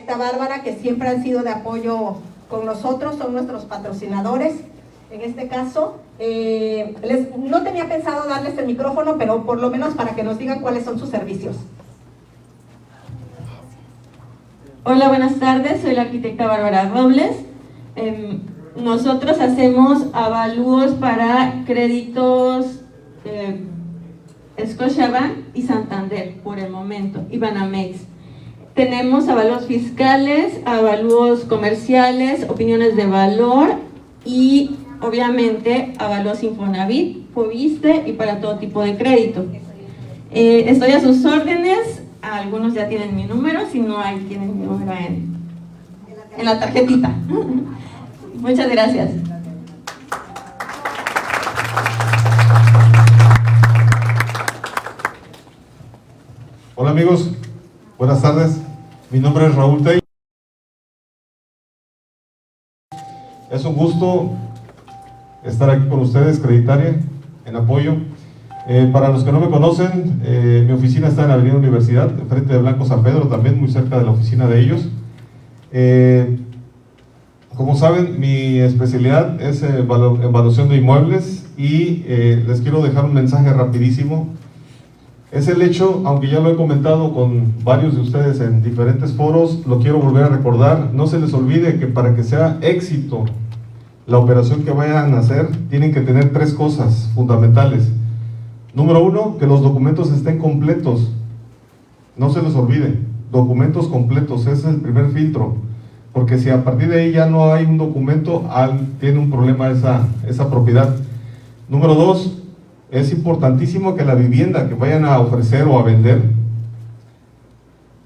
arquitecta Bárbara, que siempre han sido de apoyo con nosotros, son nuestros patrocinadores. En este caso, no tenía pensado darles el micrófono, pero por lo menos para que nos digan cuáles son sus servicios. Hola, buenas tardes, soy la arquitecta Bárbara Robles. Nosotros hacemos avalúos para créditos Scotiabank y Santander por el momento, y Banamex. Tenemos avalúos fiscales, avalúos comerciales, opiniones de valor y obviamente avalúos Infonavit, Fobiste y para todo tipo de crédito. Estoy a sus órdenes, algunos ya tienen mi número, si no hay, tienen mi número en la tarjetita. Muchas gracias. Hola amigos, buenas tardes. Mi nombre es Raúl Tey. Es un gusto estar aquí con ustedes, Creditaria, en apoyo. Para los que no me conocen, mi oficina está en Avenida Universidad, enfrente de Blanco San Pedro, también muy cerca de la oficina de ellos. Como saben, mi especialidad es evaluación de inmuebles y les quiero dejar un mensaje rapidísimo. Es el hecho, aunque ya lo he comentado con varios de ustedes en diferentes foros, lo quiero volver a recordar. No se les olvide que para que sea éxito la operación que vayan a hacer, tienen que tener tres cosas fundamentales. Número uno, que los documentos estén completos. No se les olvide, documentos completos, ese es el primer filtro. Porque si a partir de ahí ya no hay un documento, tiene un problema esa propiedad. Número dos, es importantísimo que la vivienda que vayan a ofrecer o a vender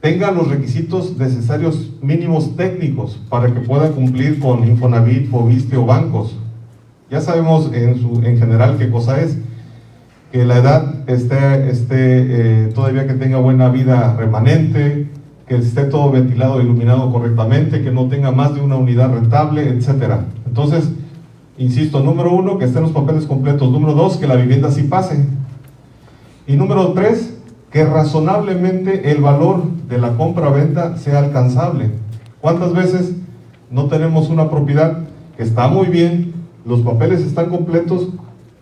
tenga los requisitos necesarios mínimos técnicos para que pueda cumplir con Infonavit, Fobiste o bancos. Ya sabemos en general qué cosa es, que la edad esté todavía que tenga buena vida remanente, que esté todo ventilado e iluminado correctamente, que no tenga más de una unidad rentable, etcétera. Entonces, insisto, número uno, que estén los papeles completos. Número dos, que la vivienda sí pase. Y número tres, que razonablemente el valor de la compra-venta sea alcanzable. ¿Cuántas veces no tenemos una propiedad que está muy bien, los papeles están completos,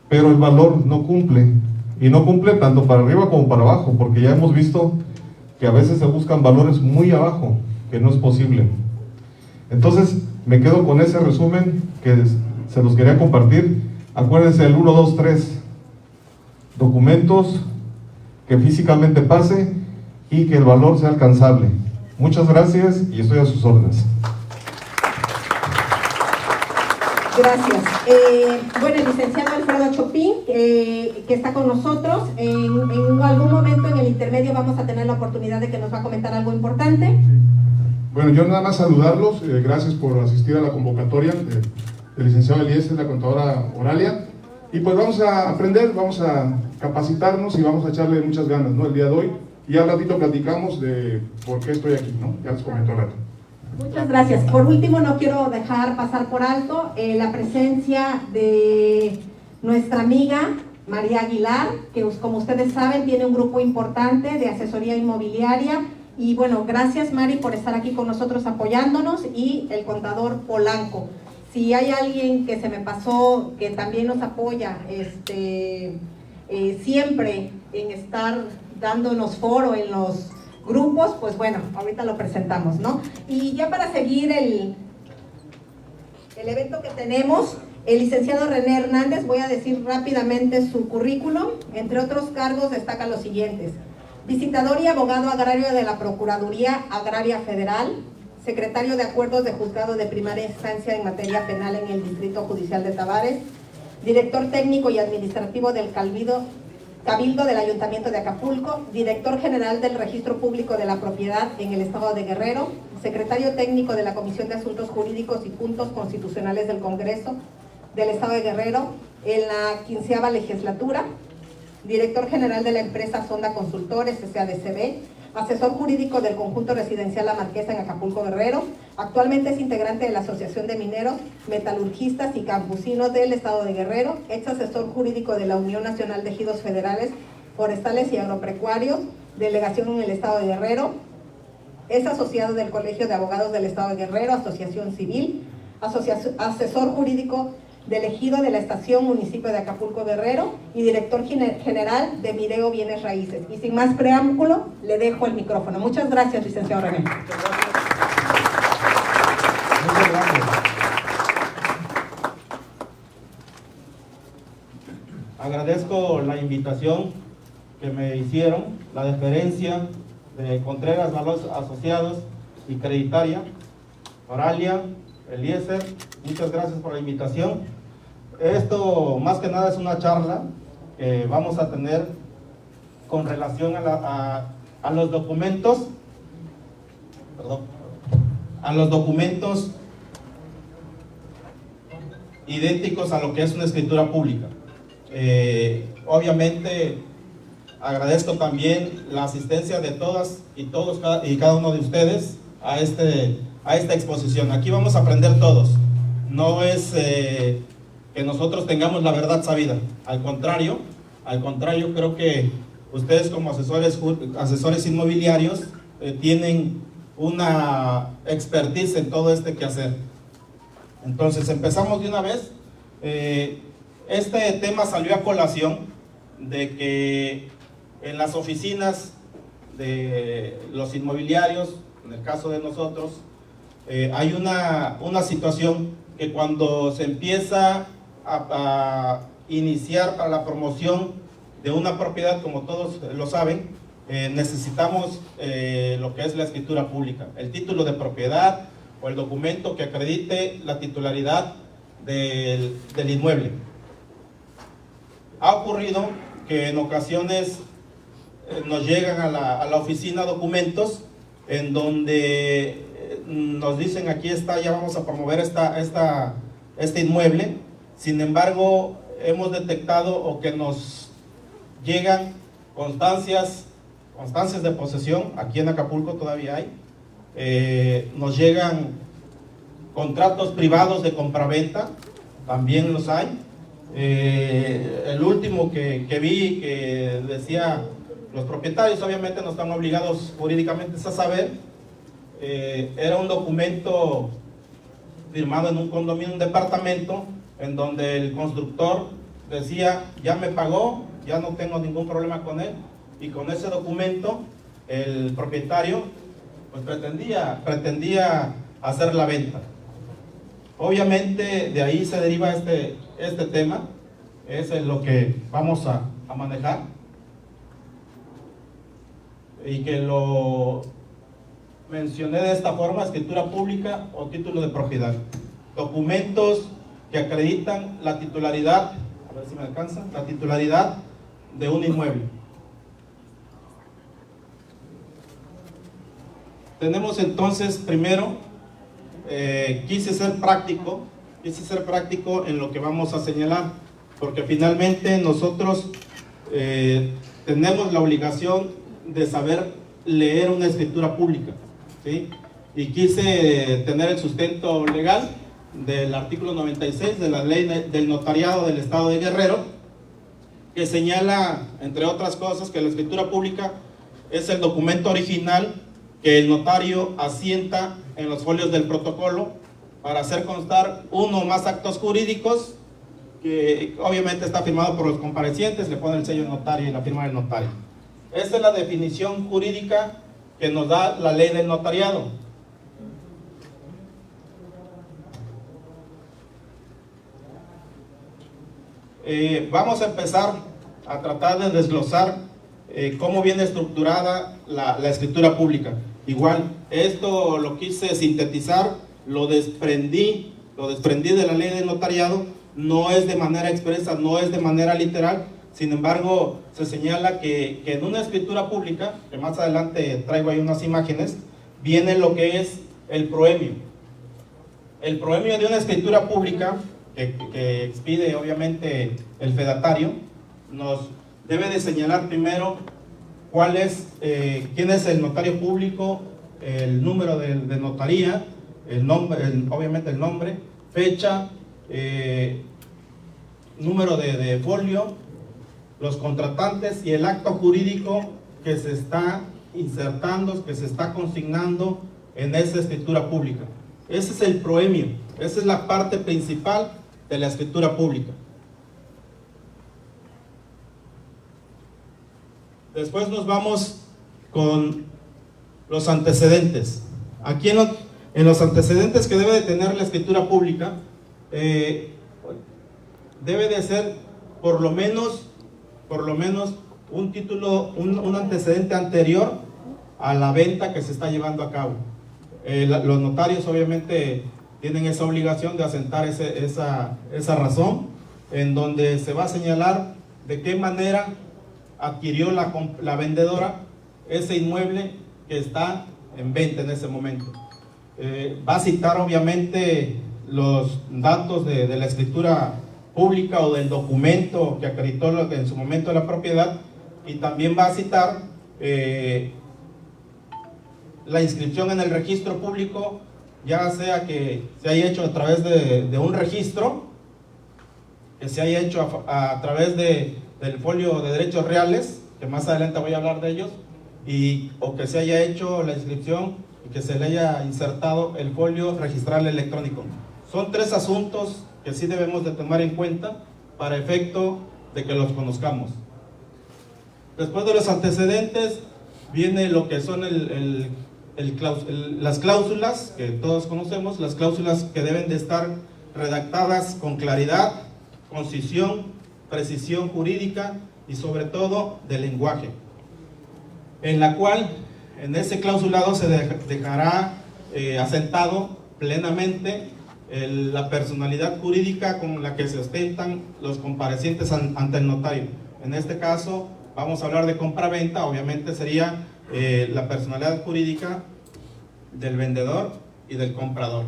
pero el valor no cumple? Y no cumple tanto para arriba como para abajo, porque ya hemos visto que a veces se buscan valores muy abajo, que no es posible. Entonces, me quedo con ese resumen que se los quería compartir. Acuérdense el 1, 2, 3. Documentos, que físicamente pase y que el valor sea alcanzable. Muchas gracias y estoy a sus órdenes. Gracias. Bueno, el licenciado Alfredo Chopin, que está con nosotros, en algún momento en el intermedio vamos a tener la oportunidad de que nos va a comentar algo importante. Bueno, yo nada más saludarlos, gracias por asistir a la convocatoria del licenciado Eliezer, la contadora Oralia, y pues vamos a aprender, vamos a capacitarnos y vamos a echarle muchas ganas, ¿no? El día de hoy, y al ratito platicamos de por qué estoy aquí, ¿no? Ya les comento al rato. Muchas gracias. Por último, no quiero dejar pasar por alto la presencia de nuestra amiga María Aguilar, que como ustedes saben tiene un grupo importante de asesoría inmobiliaria. Y bueno, gracias Mari por estar aquí con nosotros apoyándonos, y el contador Polanco. Si hay alguien que se me pasó, que también nos apoya siempre en estar dándonos foro en los grupos, pues bueno, ahorita lo presentamos, ¿no? Y ya para seguir el evento que tenemos, el licenciado René Hernández, voy a decir rápidamente su currículum. Entre otros cargos destaca los siguientes: visitador y abogado agrario de la Procuraduría Agraria Federal, secretario de Acuerdos de Juzgado de Primaria Instancia en materia penal en el Distrito Judicial de Tavares, director técnico y administrativo del Cabildo del Ayuntamiento de Acapulco, director general del Registro Público de la Propiedad en el Estado de Guerrero, secretario técnico de la Comisión de Asuntos Jurídicos y Puntos Constitucionales del Congreso del Estado de Guerrero en la 15ª legislatura, director general de la empresa Sonda Consultores SADCB, asesor jurídico del conjunto residencial La Marquesa en Acapulco, Guerrero. Actualmente es integrante de la Asociación de Mineros, Metalurgistas y Campusinos del Estado de Guerrero, ex asesor jurídico de la Unión Nacional de Ejidos Federales, Forestales y Agropecuarios, delegación en el Estado de Guerrero. Es asociado del Colegio de Abogados del Estado de Guerrero, Asociación Civil, asesor jurídico del Ejido de la Estación Municipio de Acapulco Guerrero y director general de Mireo Bienes Raíces. Y sin más preámbulo, le dejo el micrófono. Muchas gracias, licenciado René. Muchas gracias. Agradezco la invitación que me hicieron, la deferencia de Contreras Valores Asociados y Creditaria, Oralia, Eliezer. Muchas gracias por la invitación. Esto más que nada es una charla que vamos a tener con relación a los documentos, a los documentos idénticos a lo que es una escritura pública. Obviamente agradezco también la asistencia de todas y todos y cada uno de ustedes a esta exposición. Aquí vamos a aprender todos. No es que nosotros tengamos la verdad sabida. Al contrario, creo que ustedes como asesores inmobiliarios tienen una expertise en todo este quehacer. Entonces empezamos de una vez. Este tema salió a colación de que en las oficinas de los inmobiliarios, en el caso de nosotros, hay una situación que cuando se empieza a iniciar para la promoción de una propiedad, como todos lo saben, necesitamos lo que es la escritura pública, el título de propiedad o el documento que acredite la titularidad del inmueble. Ha ocurrido que en ocasiones nos llegan a la oficina documentos en donde nos dicen aquí está, ya vamos a promover este inmueble. Sin embargo, hemos detectado o que nos llegan constancias de posesión, aquí en Acapulco todavía hay, nos llegan contratos privados de compraventa, también los hay. El último que vi que decía, los propietarios obviamente no están obligados jurídicamente a saber, era un documento firmado en un condominio, un departamento, en donde el constructor decía, ya me pagó, ya no tengo ningún problema con él, y con ese documento el propietario pues pretendía hacer la venta. Obviamente de ahí se deriva este tema, es lo que vamos a manejar, y que lo mencioné de esta forma: escritura pública o título de propiedad, documentos que acreditan la titularidad, a ver si me alcanza, la titularidad de un inmueble. Tenemos entonces, primero, quise ser práctico en lo que vamos a señalar, porque finalmente nosotros tenemos la obligación de saber leer una escritura pública, ¿sí? Y quise tener el sustento legal del artículo 96 de la ley del notariado del Estado de Guerrero, que señala, entre otras cosas, que la escritura pública es el documento original que el notario asienta en los folios del protocolo para hacer constar uno o más actos jurídicos, que obviamente está firmado por los comparecientes, le pone el sello del notario y la firma del notario. Esa es la definición jurídica que nos da la ley del notariado. Vamos a empezar a tratar de desglosar cómo viene estructurada la escritura pública. Igual, esto lo quise sintetizar, lo desprendí de la ley del notariado, no es de manera expresa, no es de manera literal. Sin embargo, se señala que en una escritura pública, que más adelante traigo ahí unas imágenes, viene lo que es el proemio. El proemio de una escritura pública que expide obviamente el fedatario, nos debe de señalar primero quién es el notario público, el número de notaría, el nombre, obviamente el nombre, fecha, número de folio, los contratantes y el acto jurídico que se está insertando, que se está consignando en esa escritura pública. Ese es el proemio, esa es la parte principal de la escritura pública. Después nos vamos con los antecedentes. Aquí en los antecedentes que debe de tener la escritura pública, debe de ser por lo menos un título, un antecedente anterior a la venta que se está llevando a cabo. Los notarios obviamente tienen esa obligación de asentar esa razón, en donde se va a señalar de qué manera adquirió la vendedora ese inmueble que está en venta en ese momento. Va a citar obviamente los datos de la escritura pública o del documento que acreditó en su momento la propiedad, y también va a citar la inscripción en el registro público, ya sea que se haya hecho a través de un registro, que se haya hecho a través del folio de derechos reales, que más adelante voy a hablar de ellos, o que se haya hecho la inscripción y que se le haya insertado el folio registral electrónico. Son tres asuntos que sí debemos de tomar en cuenta para efecto de que los conozcamos. Después de los antecedentes viene lo que son las cláusulas que todos conocemos, las cláusulas que deben de estar redactadas con claridad, concisión, precisión jurídica y sobre todo de lenguaje, en la cual en ese clausulado se dejará asentado plenamente la personalidad jurídica con la que se ostentan los comparecientes ante el notario. En este caso vamos a hablar de compraventa, obviamente sería la personalidad jurídica del vendedor y del comprador.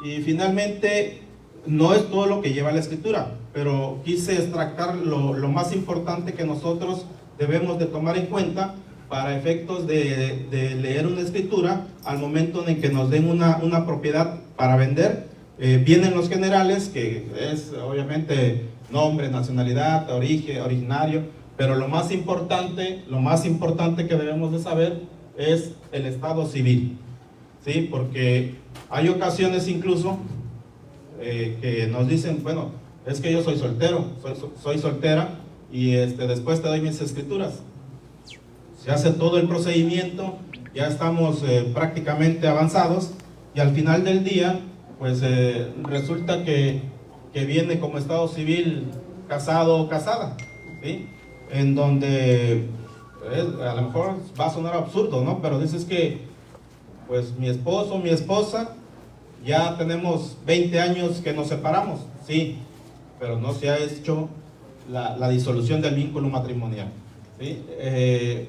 Y finalmente, no es todo lo que lleva la escritura, pero quise extractar lo más importante que nosotros debemos de tomar en cuenta para efectos de leer una escritura al momento en que nos den una propiedad para vender. Vienen los generales, que es obviamente nombre, nacionalidad, origen, originario, pero lo más importante que debemos de saber es el estado civil, ¿sí? Porque hay ocasiones incluso que nos dicen, bueno, es que yo soy soltero, soy soltera, y después te doy mis escrituras. Se hace todo el procedimiento, ya estamos prácticamente avanzados, y al final del día pues resulta que viene como estado civil casado o casada, ¿sí? En donde a lo mejor va a sonar absurdo, ¿no? Pero dices que pues mi esposo, mi esposa, ya tenemos 20 años que nos separamos, sí, pero no se ha hecho la disolución del vínculo matrimonial, ¿sí?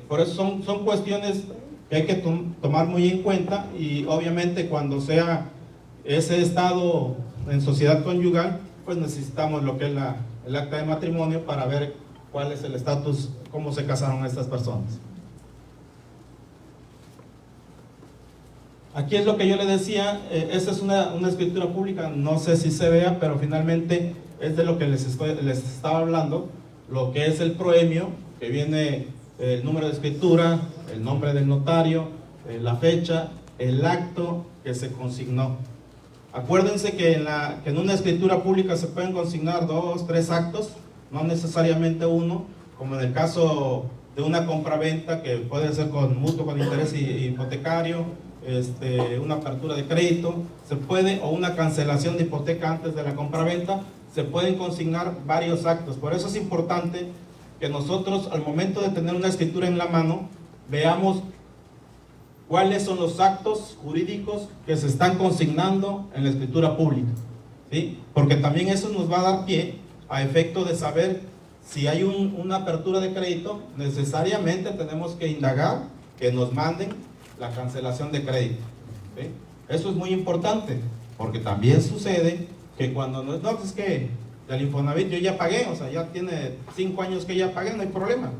Por eso son cuestiones que hay que tomar muy en cuenta, y obviamente cuando sea ese estado en sociedad conyugal, pues necesitamos lo que es el acta de matrimonio para ver cuál es el estatus, cómo se casaron estas personas. Aquí es lo que yo le decía, esta es una escritura pública, no sé si se vea, pero finalmente es de lo que les estaba hablando, lo que es el proemio, que viene el número de escritura, el nombre del notario, la fecha, el acto que se consignó. Acuérdense que en una escritura pública se pueden consignar 2, 3 actos, no necesariamente uno, como en el caso de una compraventa que puede ser con mutuo con interés hipotecario, una apertura de crédito, o una cancelación de hipoteca antes de la compraventa, se pueden consignar varios actos. Por eso es importante que nosotros, al momento de tener una escritura en la mano, veamos cuáles son los actos jurídicos que se están consignando en la escritura pública, ¿sí? Porque también eso nos va a dar pie a efecto de saber si hay una apertura de crédito. Necesariamente tenemos que indagar que nos manden la cancelación de crédito, ¿sí? Eso es muy importante, porque también sucede que cuando no es que del Infonavit yo ya pagué, o sea, ya tiene 5 años que ya pagué, no hay problema.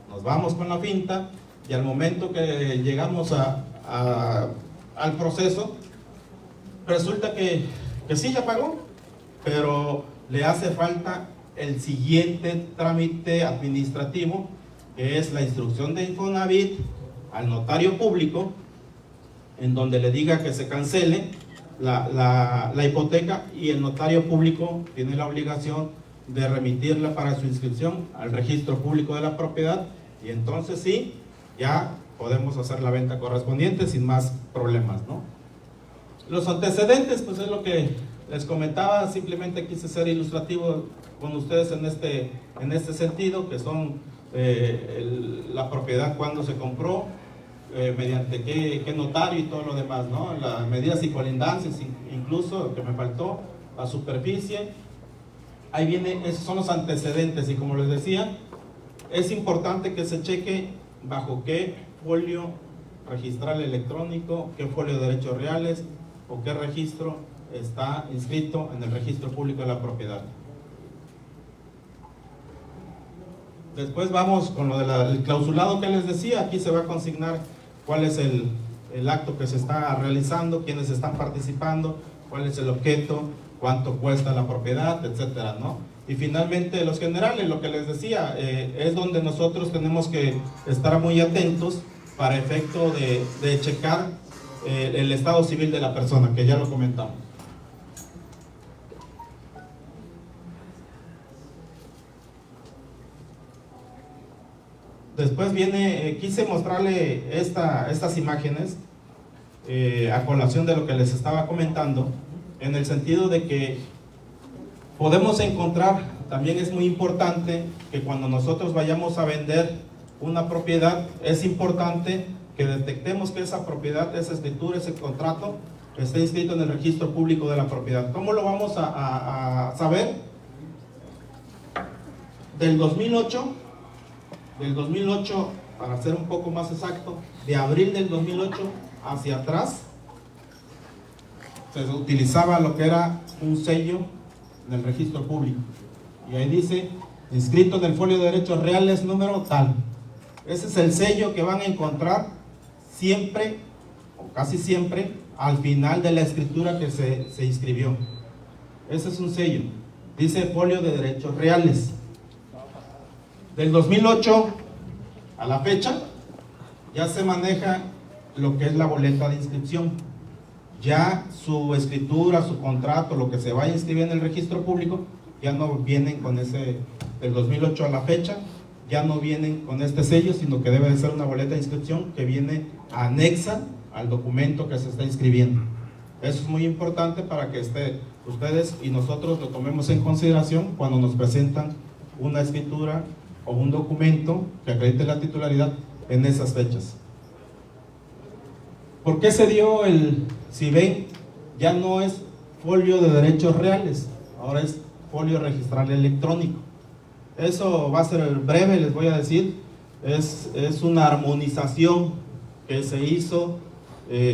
Nos vamos con la finta, y al momento que llegamos al proceso, resulta que sí ya pagó, pero le hace falta el siguiente trámite administrativo, que es la instrucción de Infonavit al notario público, en donde le diga que se cancele la hipoteca, y el notario público tiene la obligación de remitirla para su inscripción al registro público de la propiedad, y entonces sí, ya podemos hacer la venta correspondiente sin más problemas, ¿no? Los antecedentes, pues es lo que les comentaba, simplemente quise ser ilustrativo con ustedes en este sentido, que son la propiedad, cuándo se compró, mediante qué notario y todo lo demás, ¿no? Las medidas y colindancias, incluso, que me faltó, la superficie. Ahí viene, esos son los antecedentes, y como les decía, es importante que se cheque bajo qué folio registral electrónico, qué folio de derechos reales o qué registro está inscrito en el registro público de la propiedad. Después vamos con lo del clausulado que les decía. Aquí se va a consignar cuál es el acto que se está realizando, quiénes están participando, cuál es el objeto, cuánto cuesta la propiedad, etcétera, ¿no? Y finalmente los generales, lo que les decía, es donde nosotros tenemos que estar muy atentos para efecto de checar el estado civil de la persona, que ya lo comentamos. Después viene, quise mostrarle estas imágenes a colación de lo que les estaba comentando, en el sentido de que podemos encontrar, también es muy importante que cuando nosotros vayamos a vender una propiedad, es importante que detectemos que esa propiedad, esa escritura, ese contrato, esté inscrito en el registro público de la propiedad. ¿Cómo lo vamos a saber? Del 2008, para ser un poco más exacto, de abril del 2008 hacia atrás, se utilizaba lo que era un sello en el registro público, y ahí dice, inscrito en el folio de derechos reales número tal. Ese es el sello que van a encontrar siempre, o casi siempre, al final de la escritura que se inscribió. Ese es un sello, dice folio de derechos reales. Del 2008 a la fecha, ya se maneja lo que es la boleta de inscripción. Ya su escritura, su contrato, lo que se vaya a inscribir en el registro público, ya no vienen con ese, del 2008 a la fecha, ya no vienen con este sello, sino que debe de ser una boleta de inscripción que viene anexa al documento que se está inscribiendo. Eso es muy importante para que ustedes y nosotros lo tomemos en consideración cuando nos presentan una escritura o un documento que acredite la titularidad en esas fechas. ¿Por qué se dio si ven, ya no es folio de derechos reales, ahora es folio registral electrónico? Eso va a ser breve, les voy a decir. Es una armonización que se hizo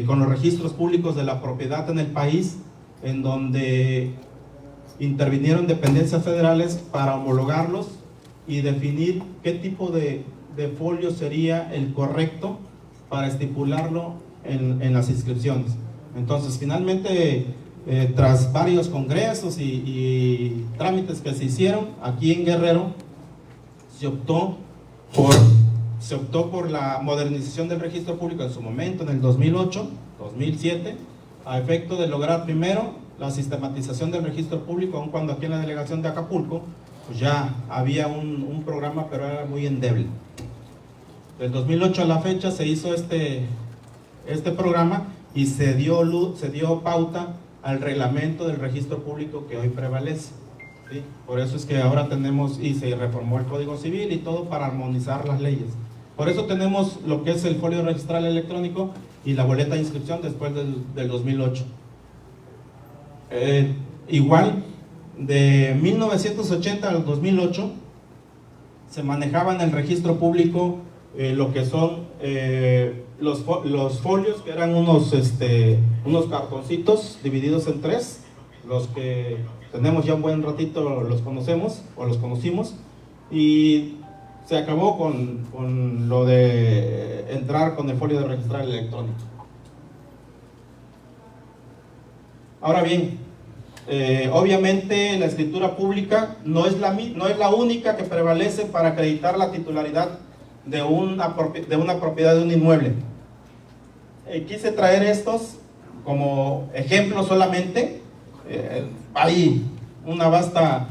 con los registros públicos de la propiedad en el país, en donde intervinieron dependencias federales para homologarlos y definir qué tipo de folio sería el correcto para estipularlo en las inscripciones. Entonces, finalmente, tras varios congresos y trámites que se hicieron aquí en Guerrero, se optó por la modernización del registro público en su momento, en el 2008, 2007, a efecto de lograr primero la sistematización del registro público, aun cuando aquí en la delegación de Acapulco pues ya había un programa, pero era muy endeble. Del 2008 a la fecha se hizo este programa y se dio pauta al reglamento del registro público que hoy prevalece, ¿sí? Por eso es que ahora tenemos, y se reformó el Código Civil y todo para armonizar las leyes. Por eso tenemos lo que es el folio registral electrónico y la boleta de inscripción después del 2008. Igual, de 1980 al 2008 se manejaba en el registro público lo que son los folios, que eran unos cartoncitos divididos en tres. Los que tenemos ya un buen ratito los conocemos o los conocimos, y se acabó con lo de entrar con el folio de registral electrónico. Ahora bien, obviamente la escritura pública no es la única que prevalece para acreditar la titularidad de una propiedad, de un inmueble. Quise traer estos como ejemplo solamente. Hay una vasta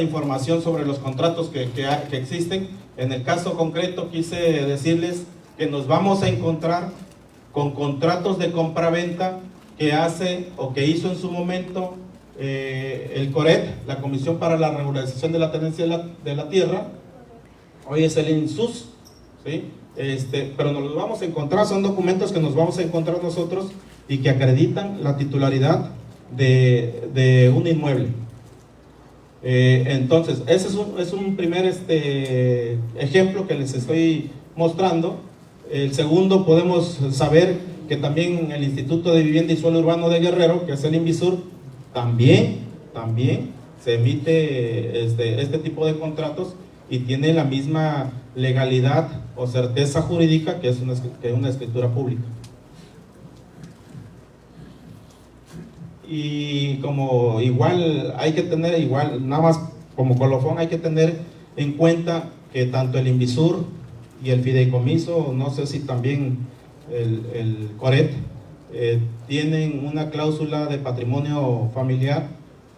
información sobre los contratos que existen. En el caso concreto quise decirles que nos vamos a encontrar con contratos de compraventa que hace o que hizo en su momento el CORET, la Comisión para la Regularización de la Tenencia de la Tierra. Hoy es el INSUS, ¿sí? Pero nos los vamos a encontrar, son documentos que nos vamos a encontrar nosotros y que acreditan la titularidad de un inmueble. Entonces, ese es un primer ejemplo que les estoy mostrando. El segundo, podemos saber que también el Instituto de Vivienda y Suelo Urbano de Guerrero, que es el INVISUR, también se emite este tipo de contratos y tiene la misma legalidad o certeza jurídica que es una escritura pública. Y como igual hay que tener, nada más como colofón, hay que tener en cuenta que tanto el INVISUR y el fideicomiso, no sé si también el CORET, tienen una cláusula de patrimonio familiar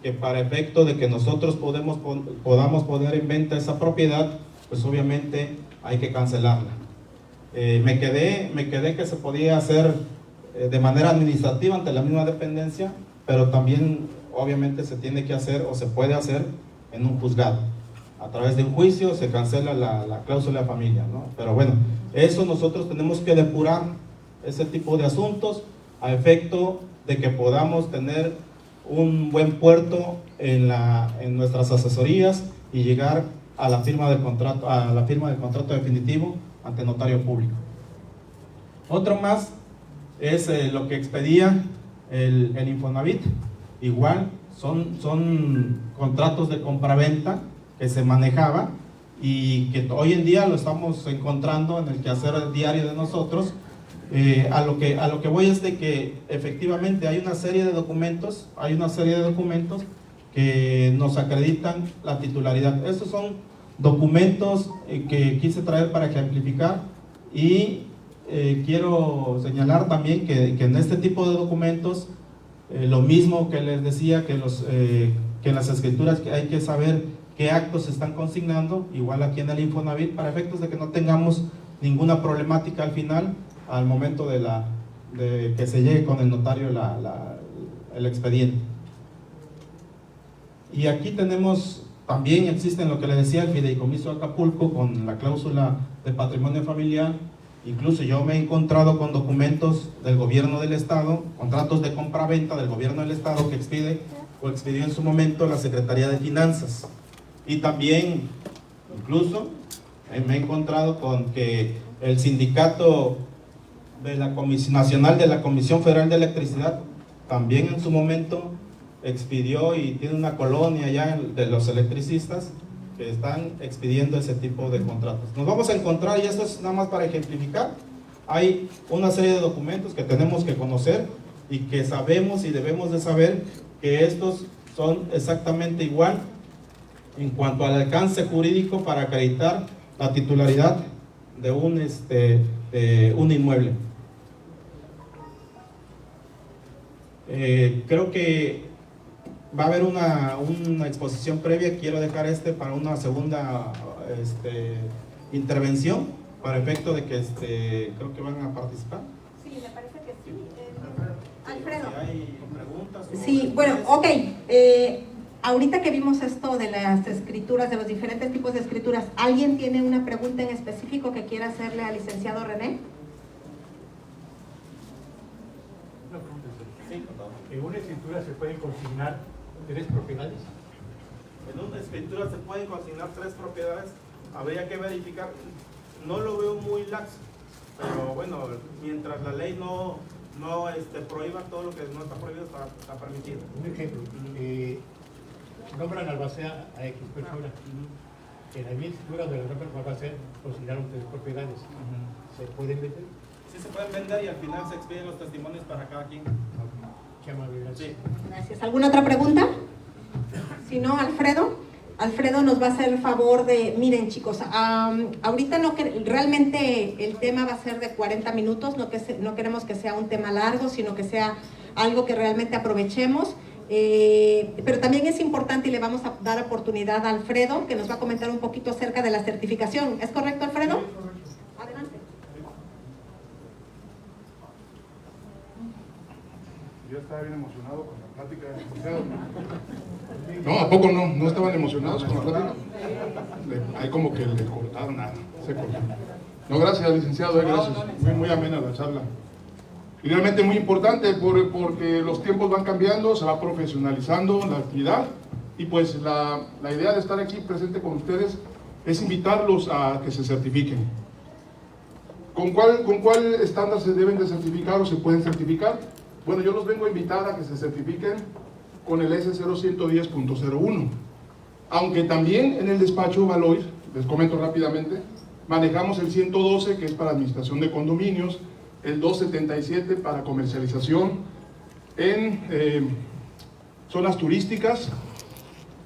que para efecto de que nosotros podamos poner en venta esa propiedad, pues obviamente hay que cancelarla. Me quedé que se podía hacer de manera administrativa ante la misma dependencia, pero también obviamente se tiene que hacer o se puede hacer en un juzgado. A través de un juicio se cancela la cláusula de familia, ¿no? Pero bueno, eso nosotros tenemos que depurar ese tipo de asuntos a efecto de que podamos tener un buen puerto en nuestras asesorías y llegar a la firma del contrato definitivo ante notario público. Otro más es lo que expedía el Infonavit. Igual son contratos de compraventa que se manejaba y que hoy en día lo estamos encontrando en el quehacer diario de nosotros. A lo que voy es de que efectivamente hay una serie de documentos que nos acreditan la titularidad. Estos son documentos que quise traer para ejemplificar y quiero señalar también que en este tipo de documentos, lo mismo que les decía que en las escrituras, que hay que saber qué actos se están consignando, igual aquí en el Infonavit, para efectos de que no tengamos ninguna problemática al final, al momento de que se llegue con el notario el expediente. Y aquí tenemos, también existen lo que le decía, el fideicomiso de Acapulco con la cláusula de patrimonio familiar. Incluso yo me he encontrado con documentos del gobierno del estado, contratos de compra-venta del gobierno del estado que expidió en su momento la Secretaría de Finanzas. Y también, incluso, me he encontrado con que el sindicato de la Comisión Nacional de la Comisión Federal de Electricidad también en su momento expidió y tiene una colonia ya de los electricistas que están expidiendo ese tipo de contratos. Nos vamos a encontrar, y esto es nada más para ejemplificar, hay una serie de documentos que tenemos que conocer y que sabemos y debemos de saber que estos son exactamente igual en cuanto al alcance jurídico para acreditar la titularidad de un inmueble. Creo que va a haber una exposición previa. Quiero dejar para una segunda intervención, para efecto de que creo que van a participar. Sí, me parece que sí. Alfredo. Si hay preguntas. Sí, bueno, ok. Ahorita que vimos esto de las escrituras, de los diferentes tipos de escrituras, ¿alguien tiene una pregunta en específico que quiera hacerle al licenciado René? ¿En una escritura se pueden consignar 3 propiedades? En una escritura se pueden consignar 3 propiedades. Habría que verificar. No lo veo muy laxo, pero bueno, mientras la ley no prohíba, todo lo que no está prohibido está permitido. Un ejemplo, nombran albacea a X persona. En la misma escritura de la nombran albacea consignaron 3 propiedades. ¿Se pueden vender? Sí, se pueden vender y al final se expiden los testimonios para cada quien. Qué amable, gracias. Sí. Gracias. ¿Alguna otra pregunta? Si no, Alfredo. Alfredo nos va a hacer el favor de, miren chicos, ahorita realmente el tema va a ser de 40 minutos, no queremos que sea un tema largo, sino que sea algo que realmente aprovechemos. Pero también es importante y le vamos a dar oportunidad a Alfredo, que nos va a comentar un poquito acerca de la certificación. ¿Es correcto, Alfredo? Adelante. Yo estaba bien emocionado con la plática del licenciado. No, ¿a poco no? ¿No estaban emocionados con la plática? Ahí como que le cortaron nada, se cortó. No, gracias, licenciado, gracias. Muy amena la charla. Y realmente muy importante porque los tiempos van cambiando, se va profesionalizando la actividad y pues la idea de estar aquí presente con ustedes es invitarlos a que se certifiquen. ¿Con cuál estándar se deben de certificar o se pueden certificar? Bueno, yo los vengo a invitar a que se certifiquen con el S0110.01. Aunque también en el despacho Valois, les comento rápidamente, manejamos el 112, que es para administración de condominios, el 277 para comercialización en zonas turísticas,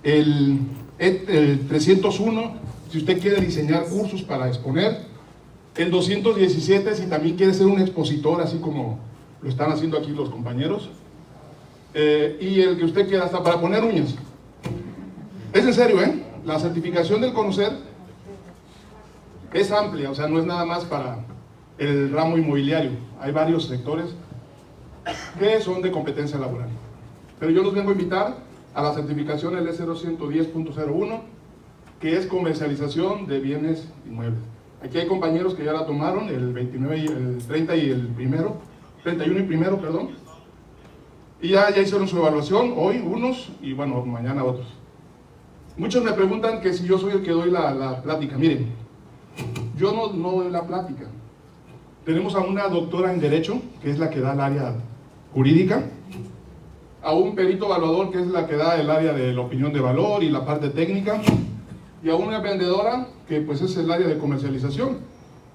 el 301 si usted quiere diseñar cursos para exponer, el 217 si también quiere ser un expositor, así como lo están haciendo aquí los compañeros, y el que usted quiera hasta para poner uñas. Es en serio, la certificación del conocer es amplia, o sea, no es nada más para el ramo inmobiliario. Hay varios sectores que son de competencia laboral. Pero yo los vengo a invitar a la certificación L0110.01, que es comercialización de bienes inmuebles. Aquí hay compañeros que ya la tomaron, el 29 y el 30 y el 31 y primero, perdón. Y ya hicieron su evaluación, hoy unos y bueno, mañana otros. Muchos me preguntan que si yo soy el que doy la plática. Miren, yo no doy la plática. Tenemos a una doctora en Derecho, que es la que da el área jurídica, a un perito evaluador, que es la que da el área de la opinión de valor y la parte técnica, y a una vendedora, que pues es el área de comercialización.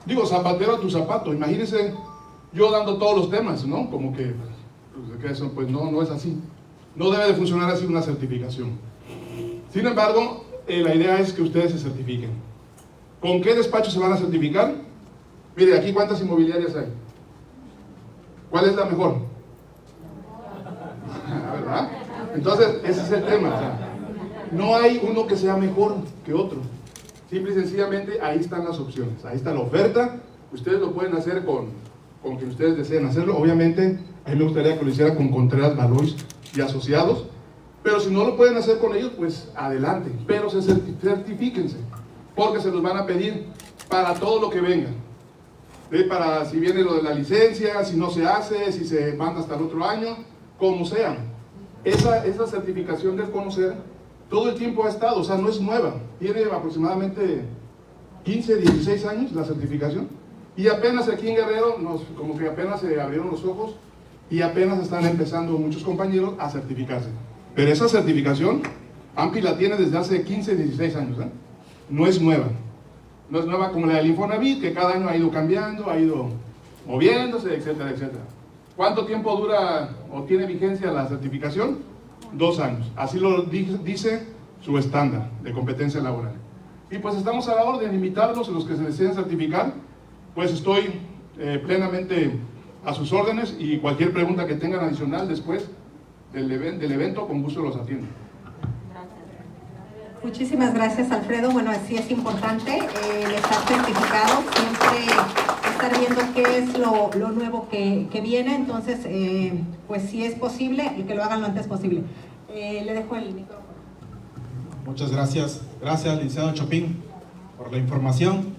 Digo, zapatero a tu zapato, imagínense yo dando todos los temas, ¿no? Como que eso, pues no es así. No debe de funcionar así una certificación. Sin embargo, la idea es que ustedes se certifiquen. ¿Con qué despacho se van a certificar? Mire, aquí ¿cuántas inmobiliarias hay? ¿Cuál es la mejor? ¿Verdad? Entonces, ese es el tema. O sea, no hay uno que sea mejor que otro. Simple y sencillamente, ahí están las opciones. Ahí está la oferta. Ustedes lo pueden hacer con quien ustedes deseen hacerlo. Obviamente, a mí me gustaría que lo hiciera con Contreras, Valois y asociados. Pero si no lo pueden hacer con ellos, pues adelante. Pero certifíquense, porque se los van a pedir para todo lo que venga. Para si viene lo de la licencia, si no se hace, si se manda hasta el otro año, como sea. Esa certificación del conocer todo el tiempo ha estado, o sea, no es nueva. Tiene aproximadamente 15, 16 años la certificación. Y apenas aquí en Guerrero, como que apenas se abrieron los ojos y apenas están empezando muchos compañeros a certificarse. Pero esa certificación, AMPI la tiene desde hace 15, 16 años, no es nueva. No es nueva como la del Infonavit, que cada año ha ido cambiando, ha ido moviéndose, etcétera, etcétera. ¿Cuánto tiempo dura o tiene vigencia la certificación? 2 años. Así lo dice su estándar de competencia laboral. Y pues estamos a la orden, invitarlos, los que se deseen certificar, pues estoy plenamente a sus órdenes y cualquier pregunta que tengan adicional después del evento, con gusto los atiendo. Muchísimas gracias, Alfredo. Bueno, así es importante el estar certificado, siempre estar viendo qué es lo nuevo que viene. Entonces, pues si es posible, y que lo hagan lo antes posible. Le dejo el micrófono. Muchas gracias. Gracias, licenciado Chopin, por la información.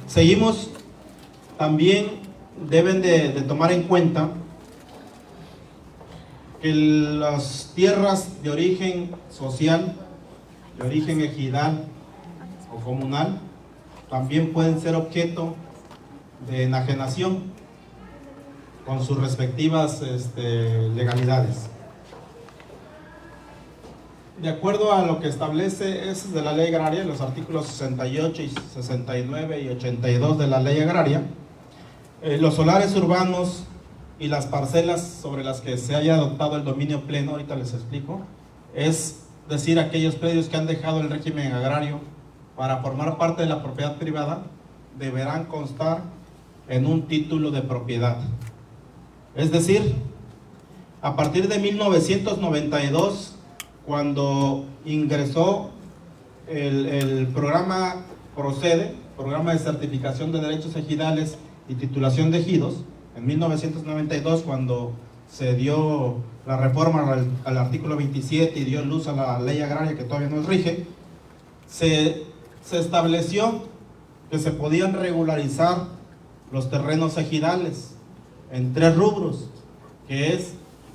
Seguimos. También deben de tomar en cuenta que las tierras de origen social, de origen ejidal o comunal, también pueden ser objeto de enajenación con sus respectivas legalidades. De acuerdo a lo que establece es de la ley agraria, los artículos 68 y 69 y 82 de la ley agraria, los solares urbanos y las parcelas sobre las que se haya adoptado el dominio pleno, ahorita les explico, es decir, aquellos predios que han dejado el régimen agrario para formar parte de la propiedad privada, deberán constar en un título de propiedad. Es decir, a partir de 1992, cuando ingresó el programa PROCEDE, Programa de Certificación de Derechos Ejidales y Titulación de Ejidos, en 1992, cuando se dio la reforma al artículo 27 y dio luz a la ley agraria que todavía nos rige, se estableció que se podían regularizar los terrenos ejidales en 3 rubros, que es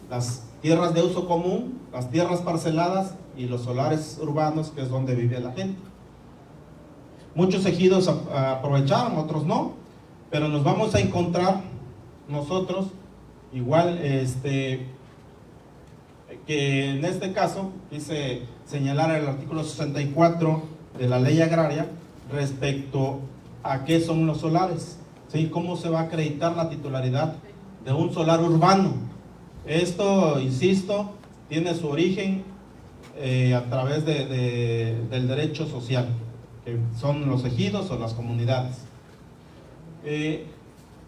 las tierras de uso común, las tierras parceladas y los solares urbanos, que es donde vive la gente. Muchos ejidos aprovecharon, otros no, pero nos vamos a encontrar nosotros igual, que en este caso quise señalar el artículo 64 de la ley agraria respecto a qué son los solares, ¿sí? Cómo se va a acreditar la titularidad de un solar urbano. Esto, insisto, tiene su origen a través del derecho social, que son los ejidos o las comunidades.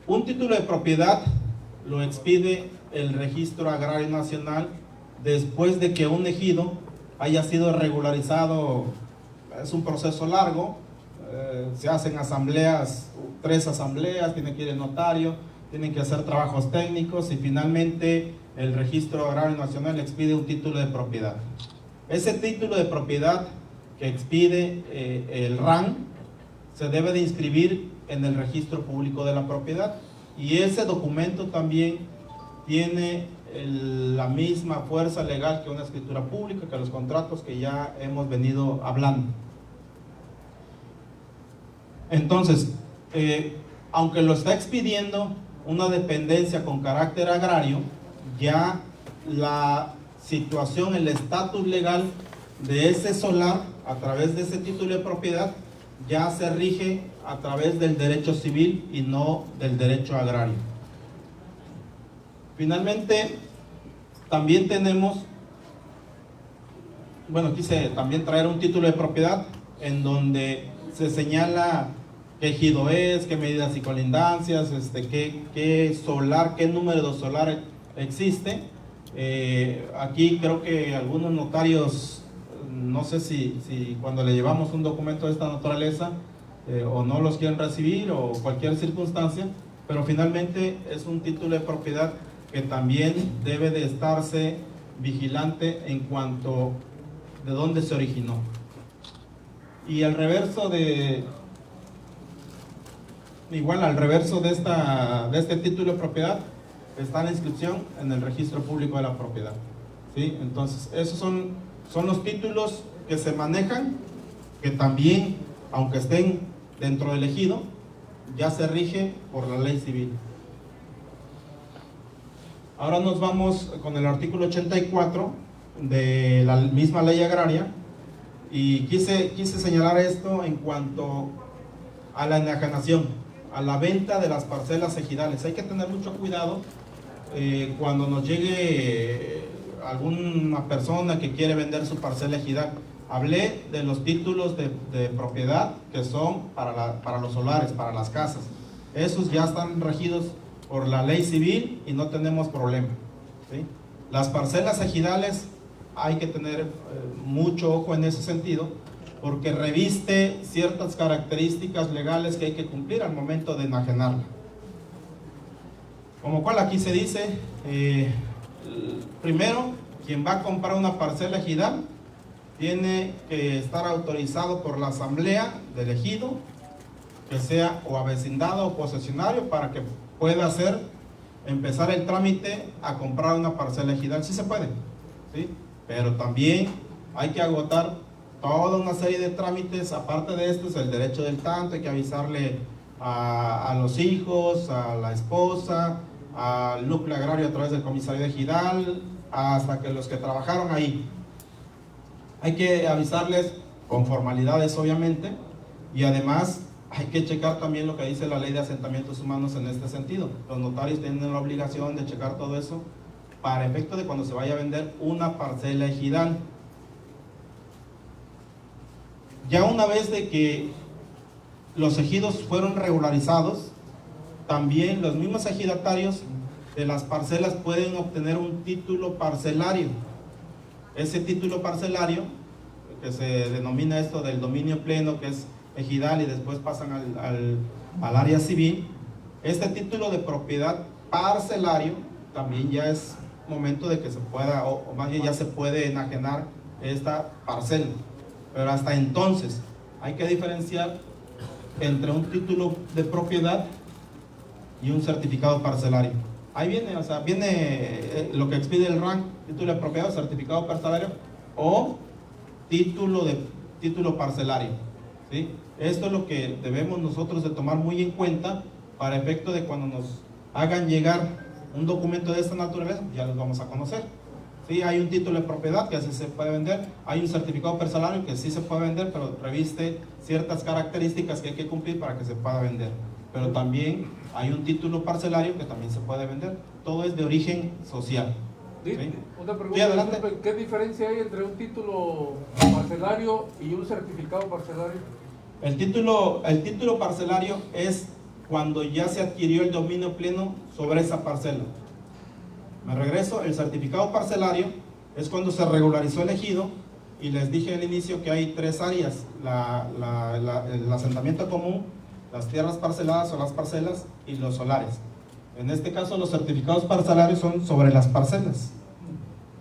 Un título de propiedad lo expide el Registro Agrario Nacional después de que un ejido haya sido regularizado. Es un proceso largo, se hacen asambleas, 3 asambleas, tiene que ir el notario, tienen que hacer trabajos técnicos y finalmente el Registro Agrario Nacional expide un título de propiedad. Ese título de propiedad que expide el RAN se debe de inscribir en el Registro Público de la Propiedad, y ese documento también tiene la misma fuerza legal que una escritura pública, que los contratos que ya hemos venido hablando. Entonces, aunque lo está expidiendo una dependencia con carácter agrario, ya la situación, el estatus legal de ese solar a través de ese título de propiedad ya se rige a través del derecho civil y no del derecho agrario. Finalmente, también tenemos, bueno, quise también traer un título de propiedad en donde se señala qué ejido es, qué medidas y colindancias, qué solar, qué número de solar existe. Aquí creo que algunos notarios, no sé si cuando le llevamos un documento de esta naturaleza o no los quieren recibir o cualquier circunstancia, pero finalmente es un título de propiedad que también debe de estarse vigilante en cuanto de dónde se originó. Y al reverso de este título de propiedad está la inscripción en el Registro Público de la Propiedad, ¿sí? Entonces, esos son los títulos que se manejan, que también, aunque estén dentro del ejido, ya se rige por la ley civil. Ahora nos vamos con el artículo 84 de la misma ley agraria, y quise señalar esto en cuanto a la enajenación, a la venta de las parcelas ejidales. Hay que tener mucho cuidado cuando nos llegue alguna persona que quiere vender su parcela ejidal. Hablé de los títulos de propiedad que son para los solares, para las casas. Esos ya están regidos por la ley civil y no tenemos problema, ¿sí? Las parcelas ejidales hay que tener mucho ojo en ese sentido, porque reviste ciertas características legales que hay que cumplir al momento de enajenarla. Como cual aquí se dice, primero, quien va a comprar una parcela ejidal tiene que estar autorizado por la asamblea del ejido, que sea o avecindado o posesionario, para que pueda empezar el trámite a comprar una parcela ejidal. Sí se puede, ¿sí? Pero también hay que agotar toda una serie de trámites. Aparte de esto es el derecho del tanto, hay que avisarle a los hijos, a la esposa, al núcleo agrario a través del comisario ejidal, hasta que los que trabajaron ahí. Hay que avisarles con formalidades, obviamente, y además hay que checar también lo que dice la ley de asentamientos humanos en este sentido. Los notarios tienen la obligación de checar todo eso para efecto de cuando se vaya a vender una parcela ejidal. Ya una vez de que los ejidos fueron regularizados, también los mismos ejidatarios de las parcelas pueden obtener un título parcelario. Ese título parcelario, que se denomina esto del dominio pleno, que es ejidal y después pasan al área civil, este título de propiedad parcelario también ya es momento de que se pueda, o más bien ya se puede enajenar esta parcela. Pero hasta entonces hay que diferenciar entre un título de propiedad y un certificado parcelario. Ahí viene, o sea, viene lo que expide el RAN, título de propiedad, certificado parcelario o título parcelario, ¿sí? Esto es lo que debemos nosotros de tomar muy en cuenta para efecto de cuando nos hagan llegar un documento de esta naturaleza, ya los vamos a conocer. Sí, hay un título de propiedad que así se puede vender, hay un certificado parcelario que sí se puede vender, pero reviste ciertas características que hay que cumplir para que se pueda vender. Pero también hay un título parcelario que también se puede vender. Todo es de origen social. ¿Sí? Una pregunta, Sí, adelante. ¿qué diferencia hay entre un título parcelario y un certificado parcelario? El título parcelario es cuando ya se adquirió el dominio pleno sobre esa parcela. Me regreso, el certificado parcelario es cuando se regularizó el ejido y les dije al inicio que hay tres áreas, el asentamiento común, las tierras parceladas o las parcelas y los solares. En este caso los certificados parcelarios son sobre las parcelas.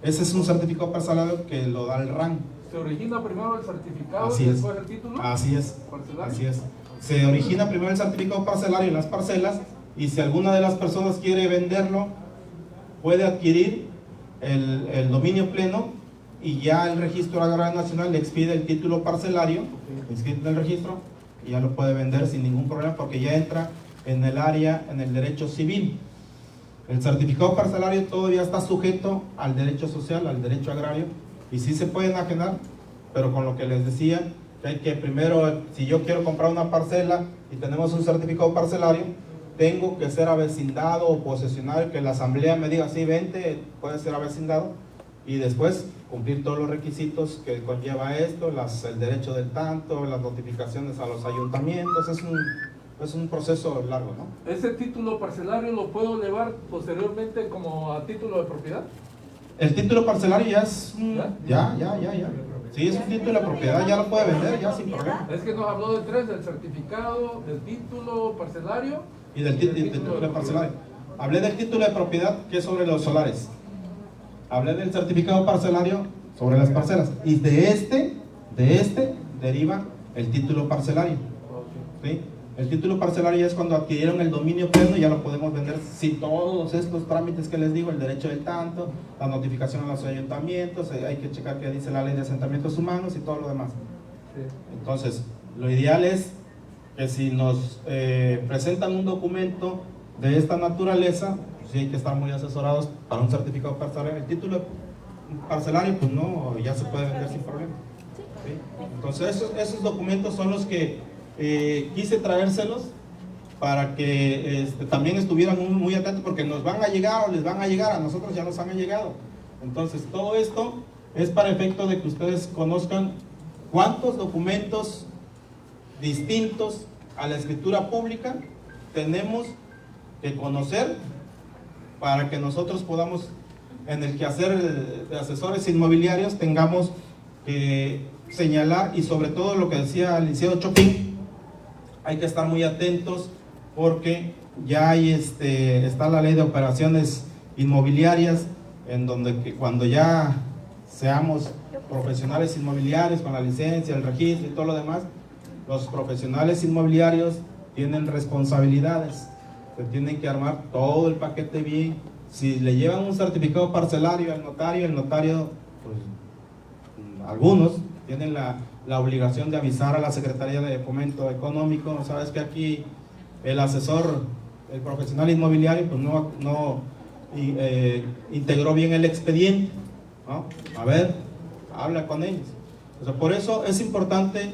Ese es un certificado parcelario que lo da el RAN. ¿Se origina primero el certificado Así y es. después el título? Así es. ¿Parcelario? Así es. Se origina primero el certificado parcelario en las parcelas y si alguna de las personas quiere venderlo, puede adquirir el dominio pleno y ya el Registro Agrario Nacional le expide el título parcelario, inscrito en el registro, y ya lo puede vender sin ningún problema porque ya entra en el área, en el derecho civil. El certificado parcelario todavía está sujeto al derecho social, al derecho agrario, y sí se puede enajenar, pero con lo que les decía, que hay que primero, si yo quiero comprar una parcela y tenemos un certificado parcelario, tengo que ser avecindado o posesionario, que la asamblea me diga, sí, vente, puede ser avecindado, y después cumplir todos los requisitos que conlleva esto, el derecho del tanto, las notificaciones a los ayuntamientos, es un proceso largo, ¿no? ¿Ese título parcelario lo puedo elevar posteriormente como a título de propiedad? El título parcelario ya es ¿Ya? ya. Sí, es un título de propiedad, ya lo puede vender, ya sin problema. Es que nos habló de tres, del certificado, del título parcelario Y del título de parcelario. Hablé del título de propiedad, que es sobre los solares. Hablé del certificado parcelario sobre las parcelas. Y de este deriva el título parcelario. ¿Sí? El título parcelario ya es cuando adquirieron el dominio pleno y ya lo podemos vender sin todos estos trámites que les digo, el derecho del tanto, la notificación a los ayuntamientos, hay que checar qué dice la ley de asentamientos humanos y todo lo demás. Entonces, lo ideal es que si nos presentan un documento de esta naturaleza, pues sí hay que estar muy asesorados para un certificado parcelario. El título parcelario, pues no, ya se puede vender sin problema. ¿Sí? Entonces, esos documentos son los que quise traérselos para que también estuvieran muy atentos, porque nos van a llegar o les van a llegar, a nosotros ya nos han llegado. Entonces, todo esto es para efecto de que ustedes conozcan cuántos documentos distintos a la escritura pública tenemos que conocer para que nosotros podamos, en el quehacer de asesores inmobiliarios, tengamos que señalar, y sobre todo lo que decía el licenciado Chopin, hay que estar muy atentos porque ya hay está la ley de operaciones inmobiliarias, en donde cuando ya seamos profesionales inmobiliarios con la licencia, el registro y todo lo demás, los profesionales inmobiliarios tienen responsabilidades, se tienen que armar todo el paquete bien. Si le llevan un certificado parcelario al notario, el notario, pues algunos tienen la obligación de avisar a la Secretaría de Fomento Económico. Sabes que aquí el asesor, el profesional inmobiliario, pues no integró bien el expediente, ¿no? A ver, habla con ellos. O sea, por eso es importante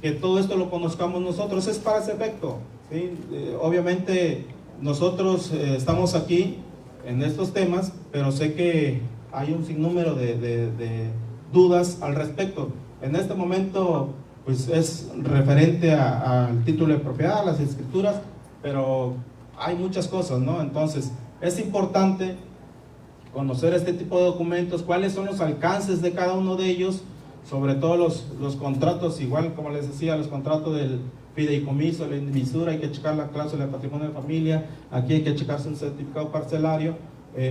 que todo esto lo conozcamos nosotros, es para ese efecto, ¿sí? Obviamente nosotros estamos aquí en estos temas, pero sé que hay un sinnúmero de dudas al respecto. En este momento pues es referente al título de propiedad, a las escrituras, pero hay muchas cosas, ¿no? Entonces es importante conocer este tipo de documentos, cuáles son los alcances de cada uno de ellos, sobre todo los contratos, igual como les decía, los contratos del fideicomiso, la indemnizura, hay que checar la cláusula de patrimonio de familia, aquí hay que checarse un certificado parcelario,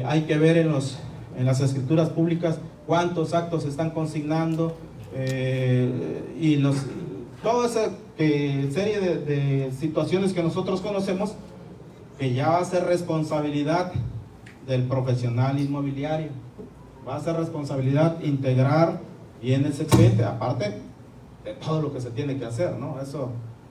hay que ver en las escrituras públicas cuántos actos se están consignando, y toda esa serie de situaciones que nosotros conocemos, que ya va a ser responsabilidad del profesional inmobiliario, va a ser responsabilidad integrar bien ese expediente, aparte de todo lo que se tiene que hacer, ¿no? Eso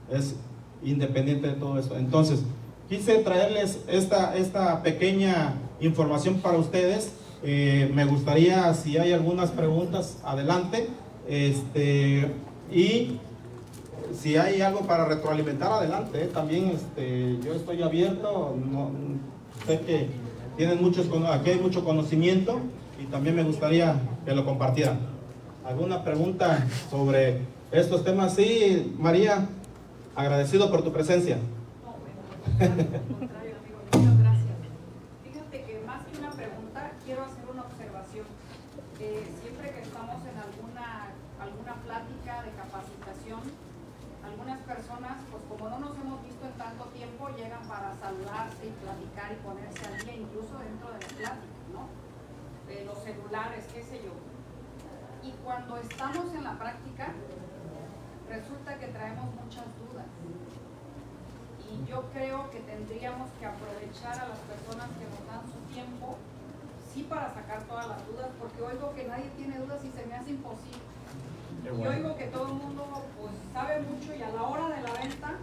es independiente de todo eso. Entonces, quise traerles esta pequeña información para ustedes. Me gustaría, si hay algunas preguntas, adelante, y si hay algo para retroalimentar, adelante, también yo estoy abierto, sé que tienen aquí hay mucho conocimiento y también me gustaría que lo compartieran. ¿Alguna pregunta sobre estos temas? Sí, María, agradecido por tu presencia. No, bueno, al contrario, amigo, muchas gracias. Fíjate que más que una pregunta, quiero hacer una observación. Siempre que estamos en alguna plática de capacitación, algunas personas, pues como no nos hemos visto en tanto tiempo, llegan para saludarse y platicar y ponerse al día, incluso dentro de la plática, ¿no? De los celulares, qué sé yo. Y cuando estamos en la práctica, resulta que traemos muchas dudas. Y yo creo que tendríamos que aprovechar a las personas que nos dan su tiempo, sí, para sacar todas las dudas, porque oigo que nadie tiene dudas y se me hace imposible. Y oigo que todo el mundo pues sabe mucho, y a la hora de la venta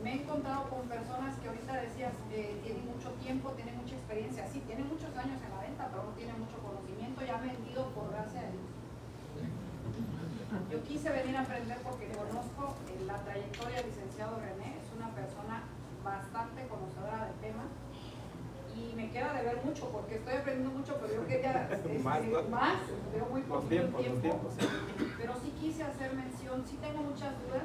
me he encontrado con personas que ahorita decías tienen mucho tiempo, tienen mucha experiencia, sí, tienen muchos años en la venta, pero no tienen mucho conocimiento, ya han vendido por gracia de Dios. Yo quise venir a aprender porque conozco la trayectoria del licenciado René, es una persona bastante conocedora del tema, y me queda de ver mucho porque estoy aprendiendo mucho, pero yo quería más, veo muy poquito tiempo, sí. Pero sí quise hacer mención, sí tengo muchas dudas.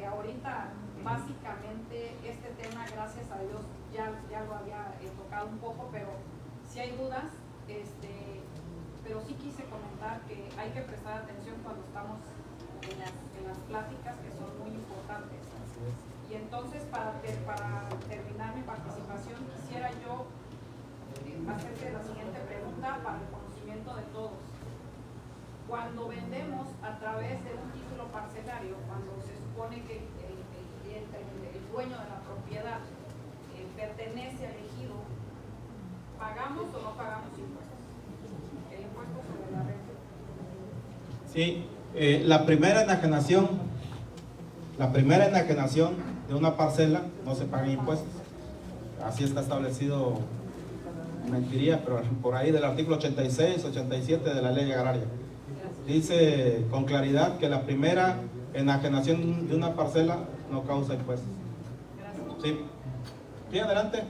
Ahorita básicamente este tema, gracias a Dios, ya lo había tocado un poco, pero sí hay dudas, pero sí quise comentar que hay que prestar atención cuando estamos en las pláticas, que son muy importantes. Y entonces, para terminar mi participación, quisiera yo hacerte la siguiente pregunta para el conocimiento de todos. Cuando vendemos a través de un título parcelario, cuando se supone que el cliente, el dueño de la propiedad, pertenece al ejido, ¿pagamos o no pagamos impuestos? El impuesto sobre la renta. Sí, la primera enajenación de una parcela no se paga impuestos. Así está establecido, mentiría, pero por ahí del artículo 86, 87 de la ley agraria. Dice con claridad que la primera enajenación de una parcela no causa impuestos. Sí. Sí, adelante.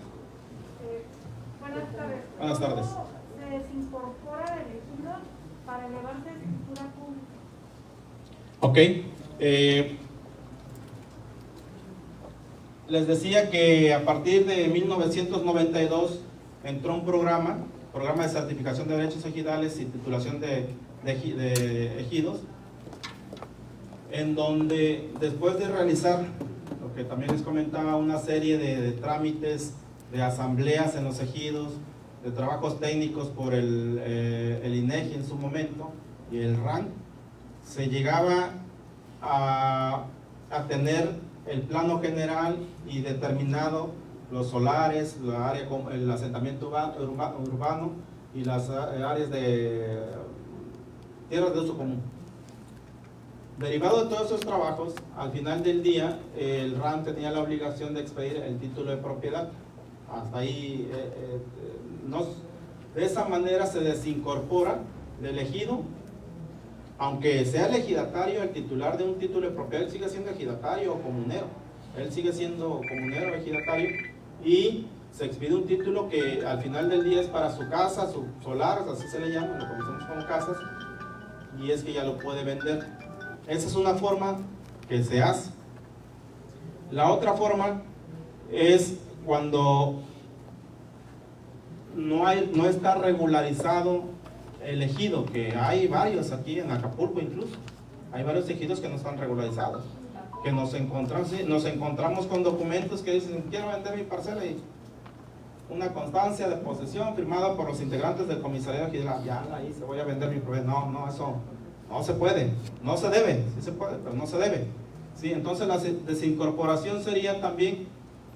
Buenas tardes. Buenas tardes. ¿Cómo se desincorpora el ejido para elevarse a escritura pública? Ok. Les decía que a partir de 1992 entró un programa de certificación de derechos ejidales y titulación de ejidos, en donde después de realizar, lo que también les comentaba, una serie de trámites, de asambleas en los ejidos, de trabajos técnicos por el INEGI en su momento y el RAN, se llegaba a tener el plano general y determinado los solares, el asentamiento urbano y las áreas de tierras de uso común. Derivado de todos esos trabajos, al final del día, el RAN tenía la obligación de expedir el título de propiedad. Hasta ahí, de esa manera se desincorpora del ejido aunque sea el ejidatario, el titular de un título de propiedad, él sigue siendo ejidatario o comunero. Él sigue siendo comunero o ejidatario y se expide un título que al final del día es para su casa, su solar, así se le llama, lo conocemos como casas, y es que ya lo puede vender. Esa es una forma que se hace. La otra forma es cuando no está regularizado el ejido, que hay varios aquí en Acapulco incluso, hay varios ejidos que no están regularizados, que nos encontramos con documentos que dicen, quiero vender mi parcela, y una constancia de posesión firmada por los integrantes del comisariado ejidal, ya ahí se voy a vender mi propiedad. No, eso no se puede, no se debe, sí se puede, pero no se debe. ¿Sí? Entonces la desincorporación sería también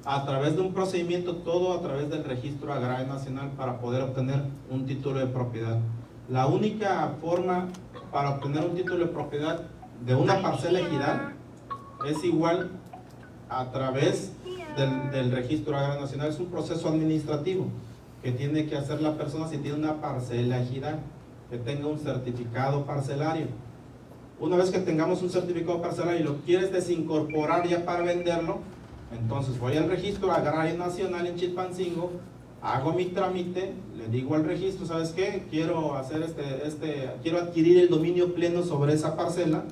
a través de un procedimiento, todo a través del Registro Agrario Nacional, para poder obtener un título de propiedad. La única forma para obtener un título de propiedad de una parcela ejidal es igual a través del Registro Agrario Nacional. Es un proceso administrativo que tiene que hacer la persona si tiene una parcela ejidal, que tenga un certificado parcelario. Una vez que tengamos un certificado parcelario y lo quieres desincorporar ya para venderlo, entonces voy al Registro Agrario Nacional en Chilpancingo, hago mi trámite, le digo al registro, ¿sabes qué? Quiero hacer quiero adquirir el dominio pleno sobre esa parcela.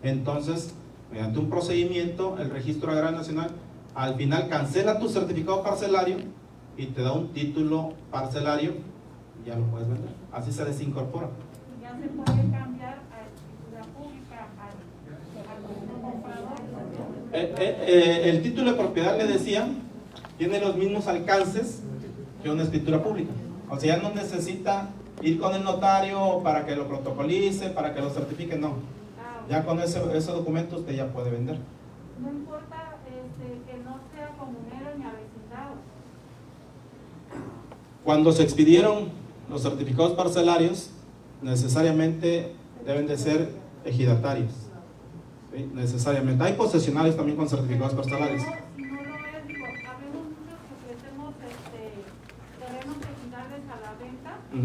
Entonces, mediante un procedimiento, el Registro Agrario Nacional al final cancela tu certificado parcelario y te da un título parcelario y ya lo puedes vender. Así se desincorpora. Ya se puede cambiar a escritura pública al comprador. El título de propiedad, le decía, tiene los mismos alcances que una escritura pública. O sea, ya no necesita ir con el notario para que lo protocolice, para que lo certifique, no. Ya con ese documento usted ya puede vender. No importa que no sea comunero ni avecindado. Cuando se expidieron los certificados parcelarios, necesariamente deben de ser ejidatarios. ¿Sí? Necesariamente. Hay posesionarios también con certificados parcelarios. Si no lo es, digo, habemos muchos que ofrecemos terrenos ejidales a la venta, y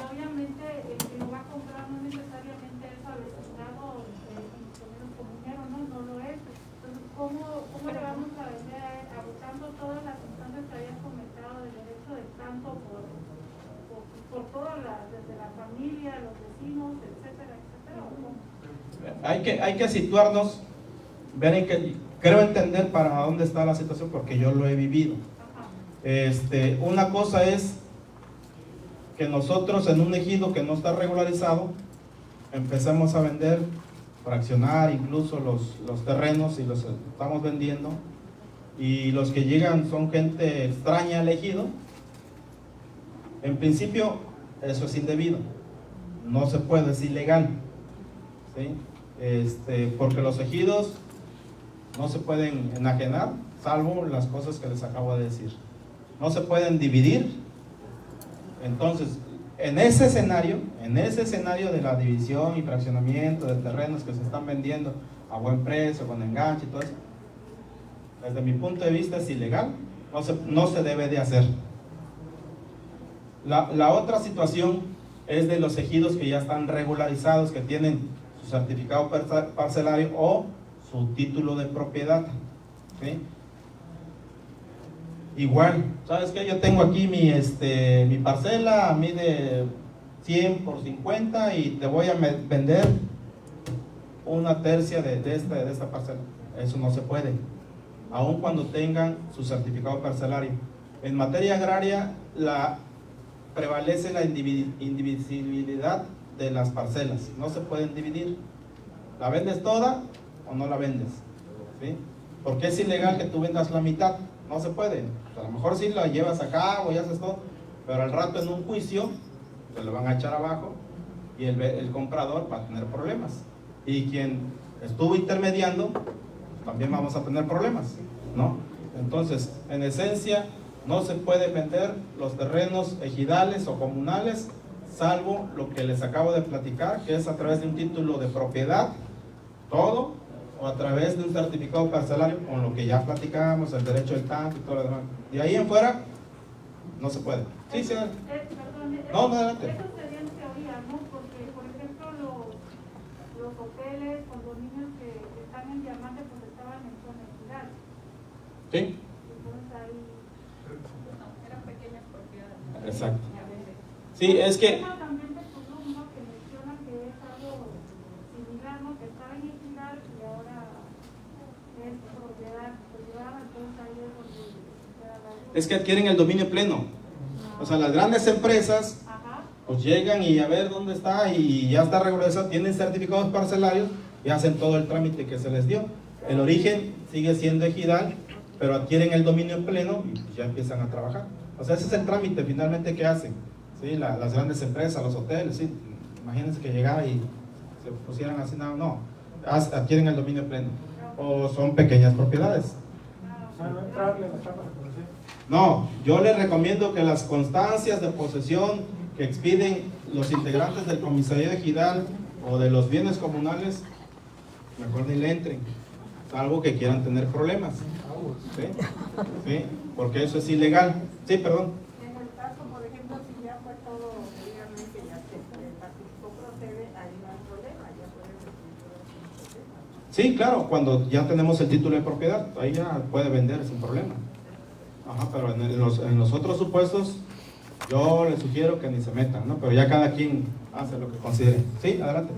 obviamente el que lo va a comprar no necesariamente es avecindado, comunero, no lo es. Entonces, ¿cómo le vamos a vender abusando todas las instancias que habías comentado del derecho de tanto por todas desde la familia, los vecinos, etcétera, etcétera? Hay que situarnos, ver en qué, creo entender para dónde está la situación porque yo lo he vivido. Una cosa es que nosotros en un ejido que no está regularizado empecemos a vender, fraccionar incluso los terrenos y los estamos vendiendo, y los que llegan son gente extraña al ejido. En principio eso es indebido, no se puede, es ilegal, ¿sí? Porque los ejidos no se pueden enajenar, salvo las cosas que les acabo de decir. No se pueden dividir. Entonces, en ese escenario de la división y fraccionamiento de terrenos que se están vendiendo a buen precio, con enganche y todo eso, desde mi punto de vista es ilegal, no se debe de hacer. La otra situación es de los ejidos que ya están regularizados, que tienen su certificado parcelario o su título de propiedad, ¿sí? Igual, ¿sabes qué? Yo tengo aquí mi parcela, mide 100 por 50 y te voy a vender una tercia de esta parcela. Eso no se puede, aun cuando tengan su certificado parcelario. En materia agraria prevalece la indivisibilidad de las parcelas, no se pueden dividir. ¿La vendes toda o no la vendes? ¿Sí? Porque es ilegal que tú vendas la mitad, no se puede. A lo mejor sí la llevas a cabo y haces todo, pero al rato en un juicio se lo van a echar abajo y el comprador va a tener problemas, y quien estuvo intermediando también vamos a tener problemas, ¿no? Entonces, en esencia, no se pueden vender los terrenos ejidales o comunales, salvo lo que les acabo de platicar, que es a través de un título de propiedad, todo, o a través de un certificado parcelario, con lo que ya platicamos, el derecho del tanto y todo lo demás. De ahí en fuera, no se puede. Sí, sí. Perdón, No, adelante. eso sería en teoría, ¿no? Porque, por ejemplo, los hoteles, condominios que están en Diamante, pues estaban en zona equidad. ¿Sí? Entonces ahí... Eran pequeñas propiedades. Exacto. Sí, es que... El tema también de Tulum, ¿no? Que menciona que es algo similar, ¿no? Que estaba en equidad y ahora es propiedad privada, entonces ahí es donde queda la duda. Es que adquieren el dominio pleno. O sea, las grandes empresas pues llegan y a ver dónde está y ya está regularizado, tienen certificados parcelarios y hacen todo el trámite que se les dio. El origen sigue siendo ejidal, pero adquieren el dominio pleno y pues ya empiezan a trabajar. O sea, ese es el trámite finalmente que hacen, ¿sí? Las grandes empresas, los hoteles, ¿sí? Imagínense que llegara y se pusieran así, no, adquieren el dominio pleno. O son pequeñas propiedades. No, yo les recomiendo que las constancias de posesión que expiden los integrantes del comisariado ejidal o de los bienes comunales, mejor ni le entren, salvo que quieran tener problemas. ¿Sí? ¿Sí? Porque eso es ilegal. Sí, perdón. En el caso, por ejemplo, si ya fue todo legalmente, ya se participó, procede, ahí no hay problema, ya puede recibir. Sí, claro, cuando ya tenemos el título de propiedad, ahí ya puede vender sin problema. Ajá, pero en los otros supuestos, yo les sugiero que ni se metan, ¿no? Pero ya cada quien hace lo que considere. Sí, adelante.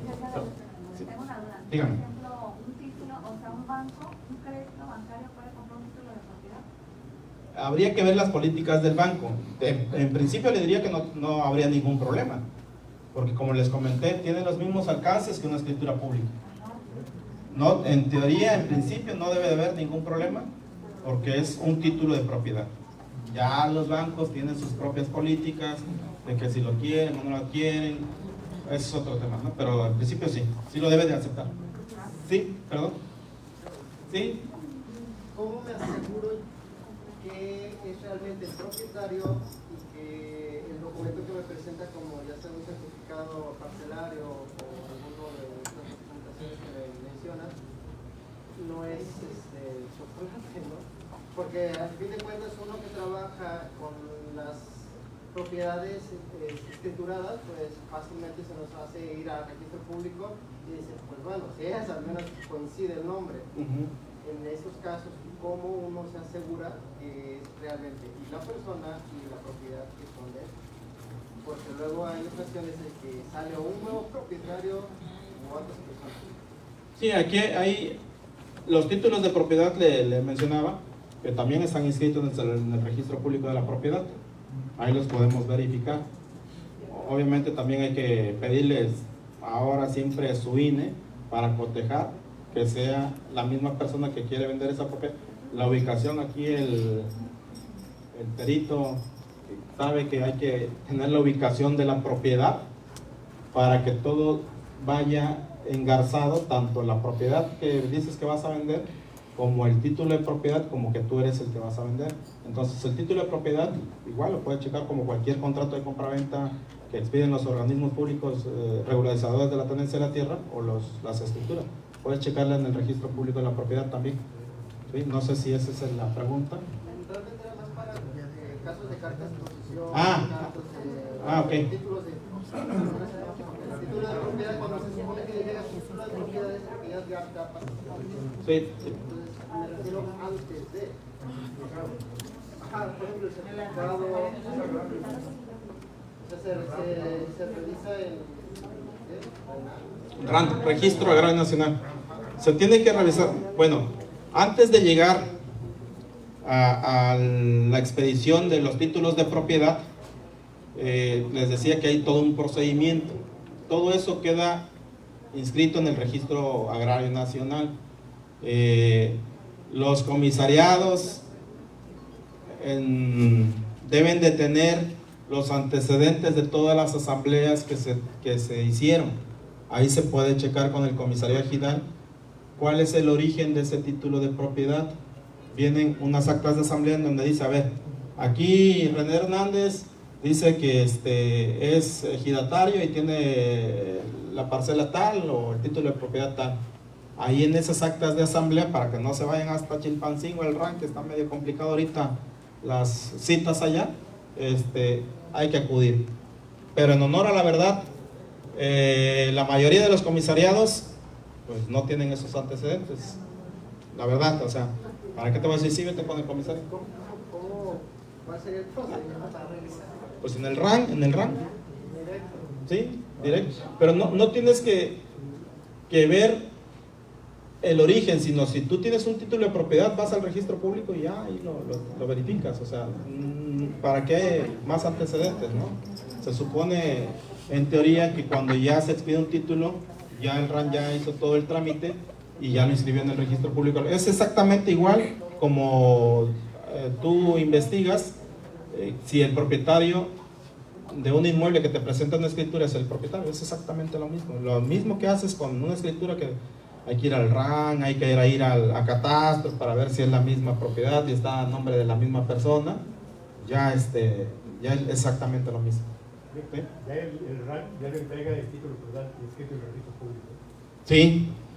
Sí. Tengo una duda. Dígame. Por ejemplo, un título, o sea, un banco, un crédito bancario puede comprar un título de propiedad. Habría que ver las políticas del banco. En principio le diría que no habría ningún problema, porque como les comenté, tiene los mismos alcances que una escritura pública. No, en teoría, en principio, no debe de haber ningún problema, porque es un título de propiedad. Ya los bancos tienen sus propias políticas, de que si lo quieren o no lo quieren, ese es otro tema, ¿no? Pero en principio sí lo debe de aceptar. Sí, perdón. Sí. ¿Cómo me aseguro que es realmente el propietario y que el documento que me presenta, como ya sea un certificado parcelario o alguno de las documentaciones que me mencionas, no es chocolate, ¿no? Porque al fin de cuentas uno que trabaja con las propiedades escrituradas, pues fácilmente se nos hace ir al registro público y dice, pues bueno, si es, al menos coincide el nombre. En estos casos, ¿cómo uno se asegura que es realmente y la persona y la propiedad que son de él? Porque luego hay ocasiones en que sale un nuevo propietario o otras personas. Sí, aquí hay los títulos de propiedad, le mencionaba, que también están inscritos en el registro público de la propiedad. Ahí los podemos verificar. Obviamente también hay que pedirles ahora siempre su INE para cotejar que sea la misma persona que quiere vender esa propiedad. La ubicación aquí, el perito sabe que hay que tener la ubicación de la propiedad para que todo vaya engarzado, tanto la propiedad que dices que vas a vender como el título de propiedad, como que tú eres el que vas a vender. Entonces el título de propiedad igual lo puedes checar como cualquier contrato de compra-venta que expiden los organismos públicos regularizadores de la tenencia de la tierra o las escrituras. Puedes checarla en el registro público de la propiedad también. ¿Sí? No sé si esa es la pregunta. Realmente era más para casos de cartas de posesión, ok. títulos de propiedad, cuando se supone que llega a título de propiedad es porque ya pasa. Sí. Entonces me refiero antes de. Ajá, por ejemplo, el certificado, o sea, se realiza en RAND, Registro Agrario Nacional. Se tiene que revisar, bueno, antes de llegar a la expedición de los títulos de propiedad, les decía que hay todo un procedimiento. Todo eso queda inscrito en el Registro Agrario Nacional. Los comisariados deben de tener los antecedentes de todas las asambleas que se hicieron. Ahí se puede checar con el comisario ejidal cuál es el origen de ese título de propiedad. Vienen unas actas de asamblea en donde dice, a ver, aquí René Hernández dice que es ejidatario y tiene la parcela tal o el título de propiedad tal. Ahí en esas actas de asamblea, para que no se vayan hasta Chilpancingo, el RAN, que está medio complicado ahorita las citas allá, hay que acudir. Pero en honor a la verdad, la mayoría de los comisariados pues no tienen esos antecedentes. La verdad, o sea, ¿para qué te voy a decir sí, vete con el comisario? ¿Cuál sería el procedimiento para realizar? Pues en el RAN, Directo. sí, directo. Pero no tienes que ver el origen, sino si tú tienes un título de propiedad, vas al registro público y ya ahí lo verificas. O sea, ¿para qué más antecedentes, no? Se supone, en teoría, que cuando ya se expide un título, ya el RAN ya hizo todo el trámite y ya lo inscribió en el registro público. Es exactamente igual como tú investigas si el propietario de un inmueble que te presenta una escritura es el propietario. Es exactamente lo mismo que haces con una escritura, que hay que ir al RAN, hay que ir a catastro para ver si es la misma propiedad y está a nombre de la misma persona. Ya es exactamente lo mismo. ¿Sí? Ya el RAN ya le entrega el título de propiedad inscrito en el registro público.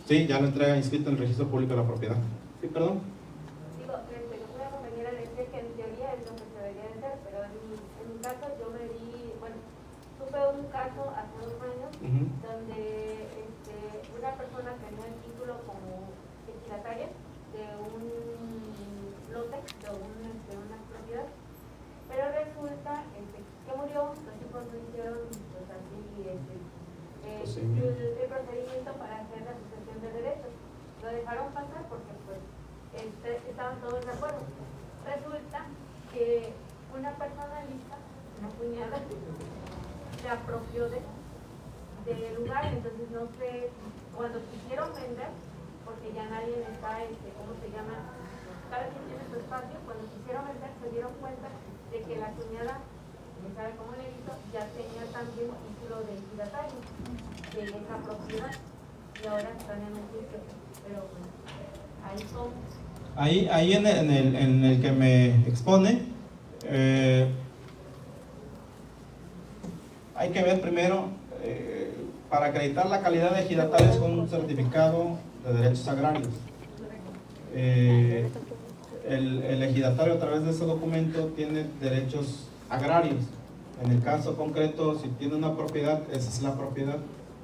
Sí, ya lo entrega inscrito en el registro público de la propiedad. Sí, perdón. Digo, una compañera decía que en teoría es lo que se debería de hacer, pero en mi caso yo tuve un caso hace 2 años donde una persona tenía el título como ejidataria de un lote, de una propiedad, pero resulta que murió, los hijos no hicieron pues así el procedimiento para hacer la sucesión de derechos. Lo dejaron pasar porque pues estaban todos de acuerdo. Resulta que una persona lista, una cuñada, se apropió del lugar, entonces no sé, cuando quisieron vender, porque ya nadie está, ¿cómo se llama? Cada quien tiene su espacio, cuando quisieron vender se dieron cuenta de que la cuñada, ¿quién sabe cómo le hizo? Ya tenía también título de ejidatario de esa propiedad y ahora están en un juicio, pero bueno, ahí son. Ahí en el que me expone, hay que ver primero, para acreditar la calidad de ejidatario es con un certificado de derechos agrarios. El ejidatario a través de ese documento tiene derechos agrarios. En el caso concreto, si tiene una propiedad, esa es la propiedad.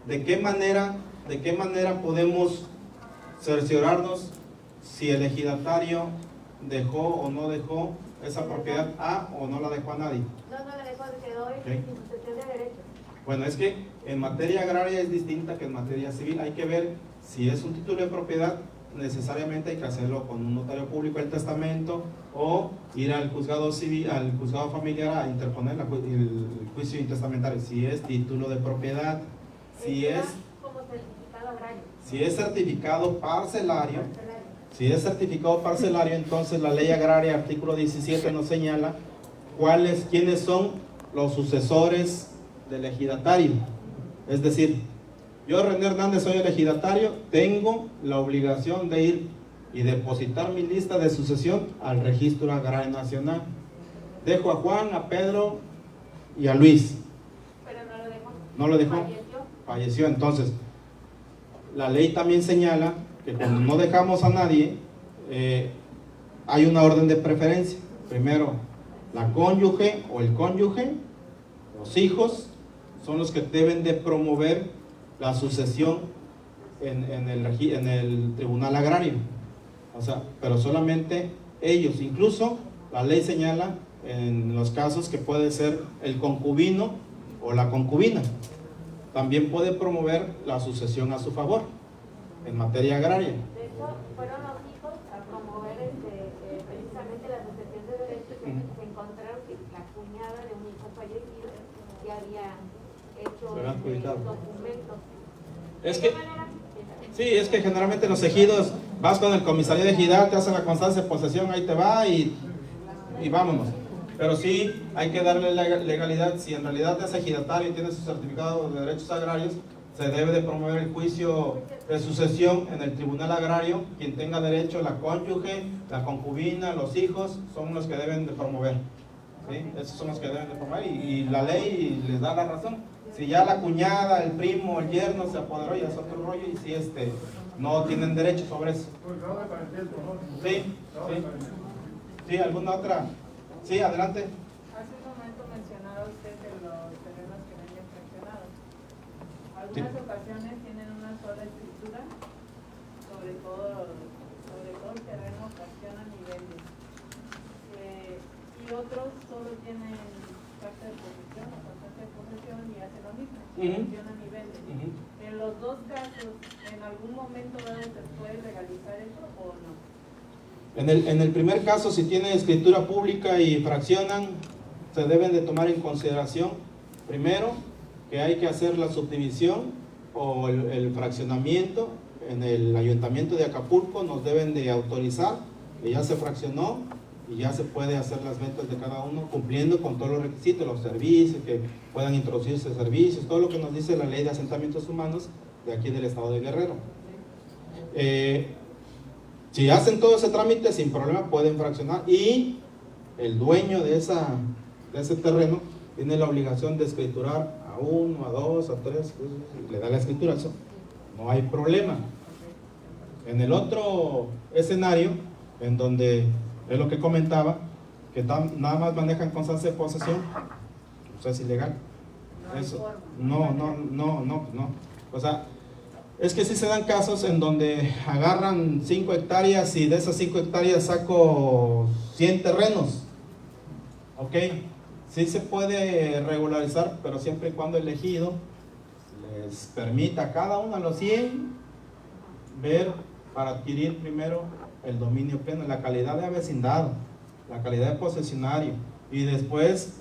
¿De qué manera podemos cerciorarnos si el ejidatario dejó o no dejó esa propiedad o no la dejó a nadie? No la dejó, quedó en sucesión de derechos. Bueno, es que en materia agraria es distinta que en materia civil. Hay que ver si es un título de propiedad, necesariamente hay que hacerlo con un notario público, el testamento, o ir al juzgado civil, al juzgado familiar a interponer el juicio intestamentario. Si es título de propiedad, si es como certificado agrario. Si es certificado parcelario, entonces la ley agraria, artículo 17, nos señala quiénes son los sucesores del ejidatario. Es decir, yo, René Hernández, soy el ejidatario, tengo la obligación de ir y depositar mi lista de sucesión al Registro Agrario Nacional. Dejo a Juan, a Pedro y a Luis. Pero no lo dejó. ¿No lo dejó? Falleció. Entonces, la ley también señala que cuando no dejamos a nadie, hay una orden de preferencia. Primero, la cónyuge o el cónyuge, los hijos, son los que deben de promover la sucesión en el tribunal agrario. O sea, pero solamente ellos. Incluso la ley señala en los casos que puede ser el concubino o la concubina. También puede promover la sucesión a su favor en materia agraria. De hecho, fueron los hijos a promover precisamente la sucesión de derechos, y se encontraron que la cuñada de un hijo fallecido ya había hecho documentos. Es que generalmente los ejidos, vas con el comisario de ejidal, te hacen la constancia de posesión, ahí te va y vámonos. Pero sí hay que darle legalidad. Si en realidad es ejidatario y tiene su certificado de derechos agrarios, se debe de promover el juicio de sucesión en el tribunal agrario. Quien tenga derecho, la cónyuge, la concubina, los hijos, son los que deben de promover. ¿Sí? Esos son los que deben de promover y la ley les da la razón. Si ya la cuñada, el primo, el yerno se apoderó, ya es otro rollo, y si no tienen derecho sobre eso. Sí, ¿alguna otra? Sí, adelante. Hace un momento mencionaba usted de los terrenos que venían fraccionados. Algunas ocasiones tienen una sola escritura sobre todo el terreno fraccionan y venden. Y otros solo tienen carta de posesión o carta de posesión y hacen lo mismo, fraccionan y venden. En los dos casos, ¿en algún momento dado se puede legalizar eso o no? En el primer caso, si tienen escritura pública y fraccionan, se deben de tomar en consideración, primero, que hay que hacer la subdivisión o el fraccionamiento. En el Ayuntamiento de Acapulco nos deben de autorizar que ya se fraccionó y ya se puede hacer las ventas de cada uno cumpliendo con todos los requisitos, los servicios, que puedan introducirse servicios, todo lo que nos dice la Ley de Asentamientos Humanos de aquí del Estado de Guerrero. Si hacen todo ese trámite sin problema pueden fraccionar y el dueño de ese terreno tiene la obligación de escriturar a 1, a 2, a 3, le da la escritura, eso no hay problema. En el otro escenario, en donde es lo que comentaba, que nada más manejan constancia de posesión, pues es ilegal. Eso, no. O sea, es que sí se dan casos en donde agarran 5 hectáreas y de esas 5 hectáreas saco 100 terrenos. Ok, sí se puede regularizar, pero siempre y cuando el ejido les permita a cada uno de los 100 ver para adquirir primero el dominio pleno, la calidad de vecindado, la calidad de posesionario y después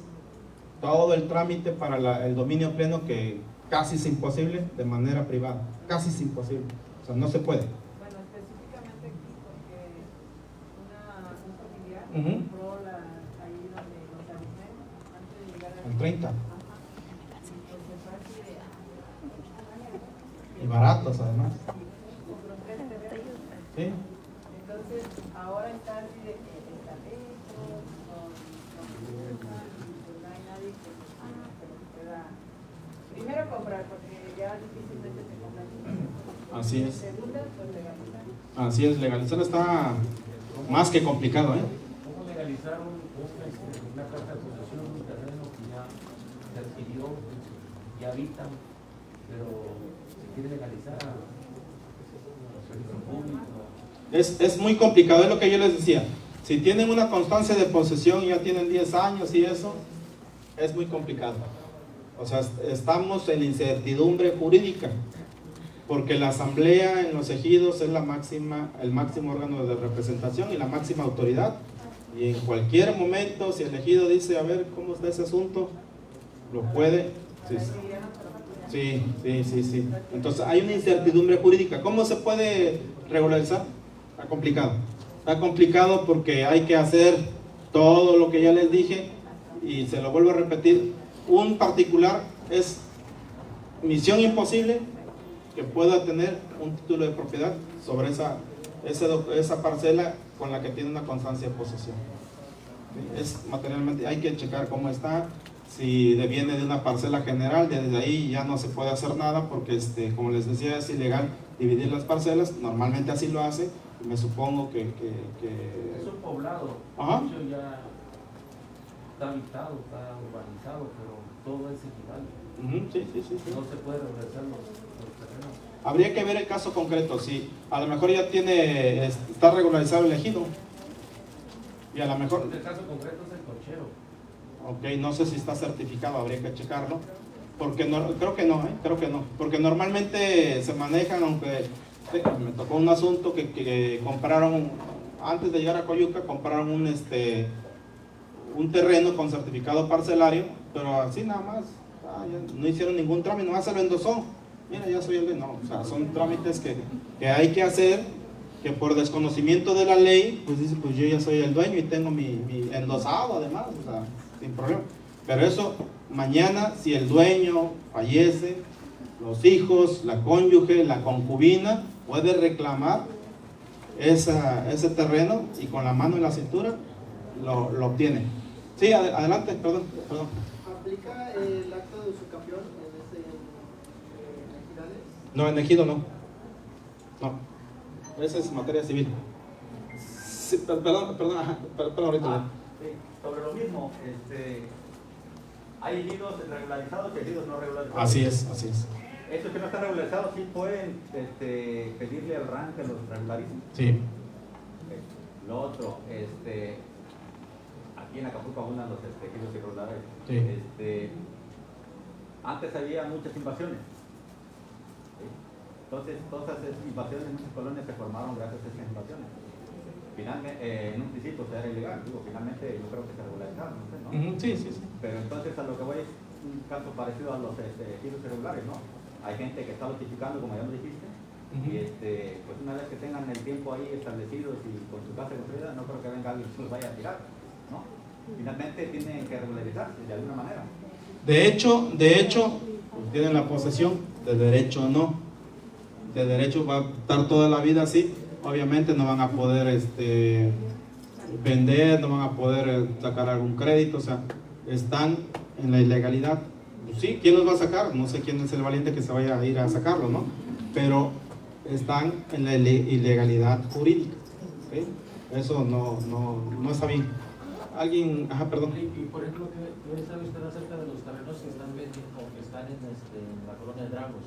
todo el trámite para el dominio pleno, que casi es imposible de manera privada, casi es imposible, o sea, no se puede. Bueno, específicamente aquí porque un familiar compró ahí donde los avisé antes de llegar a... En 30. Y baratos además. ¿Sí? Entonces, ahora está así de que está lejos, no hay nadie que pueda primero comprar, porque ya difícilmente se compra. Así es. Segunda, pues legalizar. Así es, legalizar está más que complicado, ¿eh? ¿Cómo legalizar una carta de posesión de un terreno que ya se adquirió, ya habitan, pero se quiere legalizar a los servicios públicos? Es muy complicado, es lo que yo les decía. Si tienen una constancia de posesión y ya tienen 10 años y eso, es muy complicado. O sea, estamos en incertidumbre jurídica, porque la asamblea en los ejidos es el máximo órgano de representación y la máxima autoridad. Y en cualquier momento, si el ejido dice, a ver, ¿cómo está ese asunto? Lo puede. Sí. Entonces hay una incertidumbre jurídica. ¿Cómo se puede regularizar? Está complicado porque hay que hacer todo lo que ya les dije y se lo vuelvo a repetir. Un particular es misión imposible que pueda tener un título de propiedad sobre esa parcela con la que tiene una constancia de posesión. Es materialmente, hay que checar cómo está, si viene de una parcela general, desde ahí ya no se puede hacer nada porque como les decía, es ilegal dividir las parcelas, normalmente así lo hace. Me supongo que... Es un poblado, ajá. De hecho ya está habitado, está urbanizado, pero todo es equivale. Sí. No se puede regresar los terrenos. Habría que ver el caso concreto, si a lo mejor ya está regularizado el ejido. Y a lo mejor... El caso concreto es el cochero. Ok, no sé si está certificado, habría que checarlo. Porque creo que no, porque normalmente se manejan, aunque... Me tocó un asunto que compraron, antes de llegar a Coyuca, compraron un terreno con certificado parcelario, pero así nada más, no hicieron ningún trámite, nomás se lo endosó. Mira, ya soy el dueño. No, o sea, son trámites que hay que hacer, que por desconocimiento de la ley, pues dice, pues yo ya soy el dueño y tengo mi endosado además, o sea, sin problema. Pero eso, mañana, si el dueño fallece, los hijos, la cónyuge, la concubina, puede reclamar ese terreno y con la mano en la cintura lo obtiene. Sí, adelante, perdón. ¿Aplica el acto de usucapión en ejidales? No, en ejido no. No, esa es materia civil. Sí, perdón, ahorita. Sí, sobre lo mismo, hay ejidos regularizados y ejidos no regularizados. Así es. Esos que no están regularizados sí pueden pedirle al RAN que los regularice. Sí. Lo otro, aquí en Acapulco abundan los ejidos irregulares. Sí. Antes había muchas invasiones. ¿Sí? Entonces, todas esas invasiones en muchas colonias se formaron gracias a esas invasiones. Finalmente, en un principio era ilegal, finalmente yo creo que se regularizaron, no sé, ¿no? Sí, sí, sí. Pero entonces a lo que voy es un caso parecido a los ejidos irregulares, ¿no? Hay gente que está notificando, como ya lo dijiste, y pues una vez que tengan el tiempo ahí establecidos y con su casa construida, no creo que venga alguien y se los vaya a tirar, ¿no? Finalmente tienen que regularizarse de alguna manera. De hecho, pues tienen la posesión, de derecho no. De derecho va a estar toda la vida así. Obviamente no van a poder vender, no van a poder sacar algún crédito, o sea, están en la ilegalidad. Pues sí, ¿quién los va a sacar? No sé quién es el valiente que se vaya a ir a sacarlo, ¿no? Pero están en la ilegalidad jurídica. ¿Sí? Eso no está bien. Alguien, ajá, perdón. Y por ejemplo, ¿qué sabe usted acerca de los terrenos que están vendiendo o que están en la colonia de Dragos?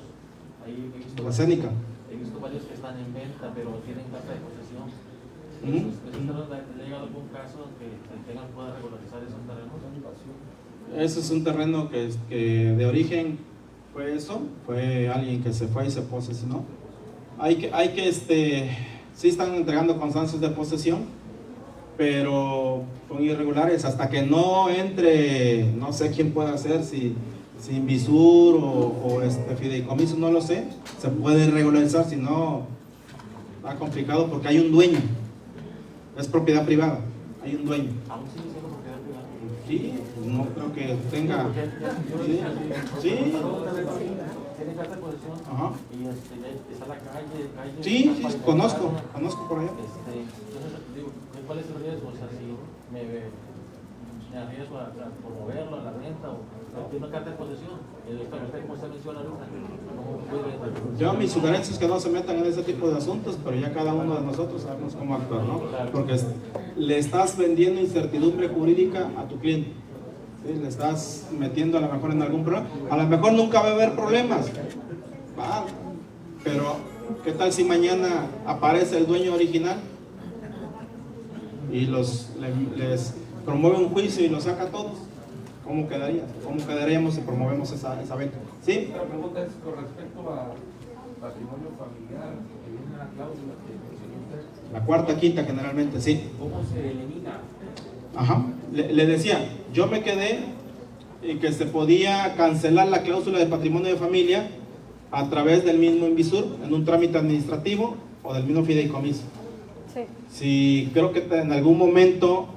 Ahí he visto La Cénica. He visto varios que están en venta, pero tienen carta de posesión. ¿Le ha llegado algún caso que tengan pueda regularizar esos terrenos? Ese es un terreno que de origen fue eso, fue alguien que se fue y se posesionó. Hay que sí están entregando constancias de posesión, pero son irregulares hasta que no entre, no sé quién puede hacer, si Invisur o fideicomiso, no lo sé, se puede regularizar, si no está complicado porque hay un dueño, es propiedad privada, hay un dueño. ¿Aún sigue siendo propiedad privada? Sí, no creo que tenga. Sí. Tiene carta de posesión. Ajá. Y está la calle. Sí, conozco por allá. Entonces, digo, ¿cuál es el riesgo? O sea, si me arriesgo a promoverlo a la renta o tiene una carta de posesión, como usted menciona ahorita, Yo, mi sugerencia es que no se metan en ese tipo de asuntos, pero ya cada uno de nosotros sabemos cómo actuar, ¿no? Porque le estás vendiendo incertidumbre jurídica a tu cliente. ¿Sí? Le estás metiendo a lo mejor en algún problema. A lo mejor nunca va a haber problemas, pero ¿qué tal si mañana aparece el dueño original y les promueve un juicio y los saca a todos? ¿Cómo quedaría? ¿Cómo quedaríamos si promovemos esa venta? ¿Sí? La pregunta es con respecto a patrimonio familiar, hay una cláusula que mencionó usted. La cuarta, quinta generalmente, sí. ¿Cómo se elimina? Ajá, le decía, yo me quedé en que se podía cancelar la cláusula de patrimonio de familia a través del mismo Invisur, en un trámite administrativo o del mismo fideicomiso. Sí, creo que en algún momento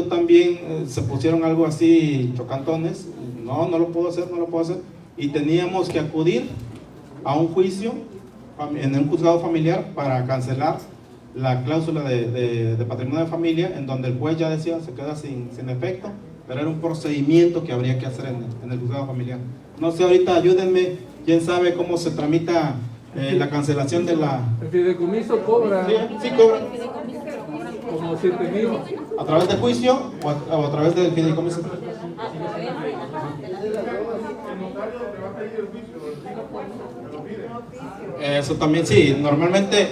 también se pusieron algo así chocantones, no lo puedo hacer, y teníamos que acudir a un juicio en un juzgado familiar para cancelar la cláusula de patrimonio de familia, en donde el juez ya decía se queda sin efecto, pero era un procedimiento que habría que hacer en el juzgado familiar. No sé, ahorita ayúdenme, quién sabe cómo se tramita la cancelación de la... El fideicomiso cobra. Sí cobra. Como 7,000. ¿A través del juicio o a través del fideicomiso? Eso también sí, normalmente,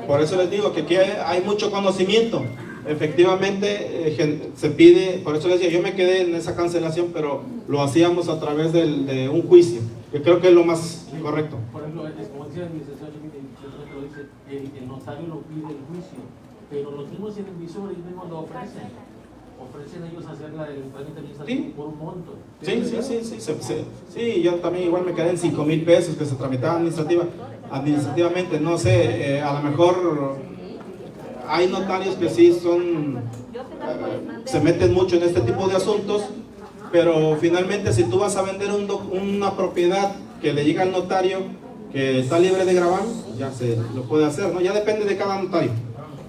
por eso les digo que aquí hay mucho conocimiento. Efectivamente se pide, por eso les decía, yo me quedé en esa cancelación, pero lo hacíamos a través de un juicio, que creo que es lo más correcto. Por ejemplo, como decía el licenciado lo dice, el notario lo pide el juicio, pero los mismos invisores mismos lo ofrecen ellos hacer el trámite administrativo por un monto. Sí, yo también igual me quedé en 5,000 pesos que se tramitaba administrativamente, no sé, a lo mejor hay notarios que sí se meten mucho en este tipo de asuntos, pero finalmente si tú vas a vender una propiedad que le llega al notario que está libre de gravamen, ya se lo puede hacer, ¿no? Ya depende de cada notario.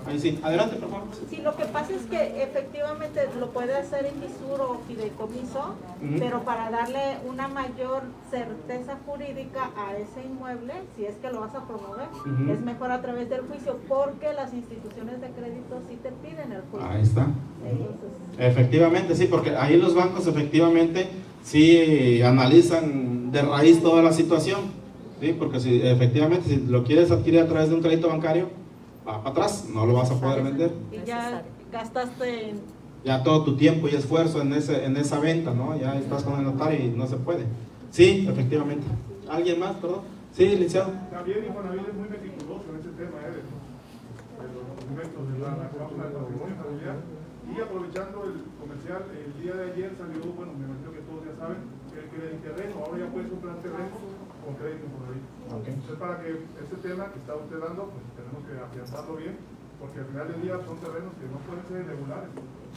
Ahí sí, adelante, por favor. Sí, lo que pasa es que efectivamente lo puede hacer Invisur o fideicomiso, pero para darle una mayor certeza jurídica a ese inmueble, si es que lo vas a promover, es mejor a través del juicio, porque las instituciones de crédito sí te piden el juicio. Ahí está. Efectivamente, sí, porque ahí los bancos efectivamente sí analizan de raíz toda la situación, ¿sí? Porque si efectivamente si lo quieres adquirir a través de un crédito bancario, va para atrás, no lo vas a poder vender. Y ya gastaste en... Ya todo tu tiempo y esfuerzo en esa venta, ¿no? Ya estás con el notario y no se puede. Sí, efectivamente. ¿Alguien más, perdón? Sí, licenciado. También Infonavit es muy meticuloso en ese tema, de los documentos de la cláusula de patrimonio familiar. Y aprovechando el comercial, el día de ayer salió, bueno, me imagino que todos ya saben, el terreno, ahora ya puedes comprar terreno con crédito Infonavit. Okay. Entonces, para que este tema que está usted dando, pues tenemos que afianzarlo bien, porque al final del día son terrenos que no pueden ser irregulares,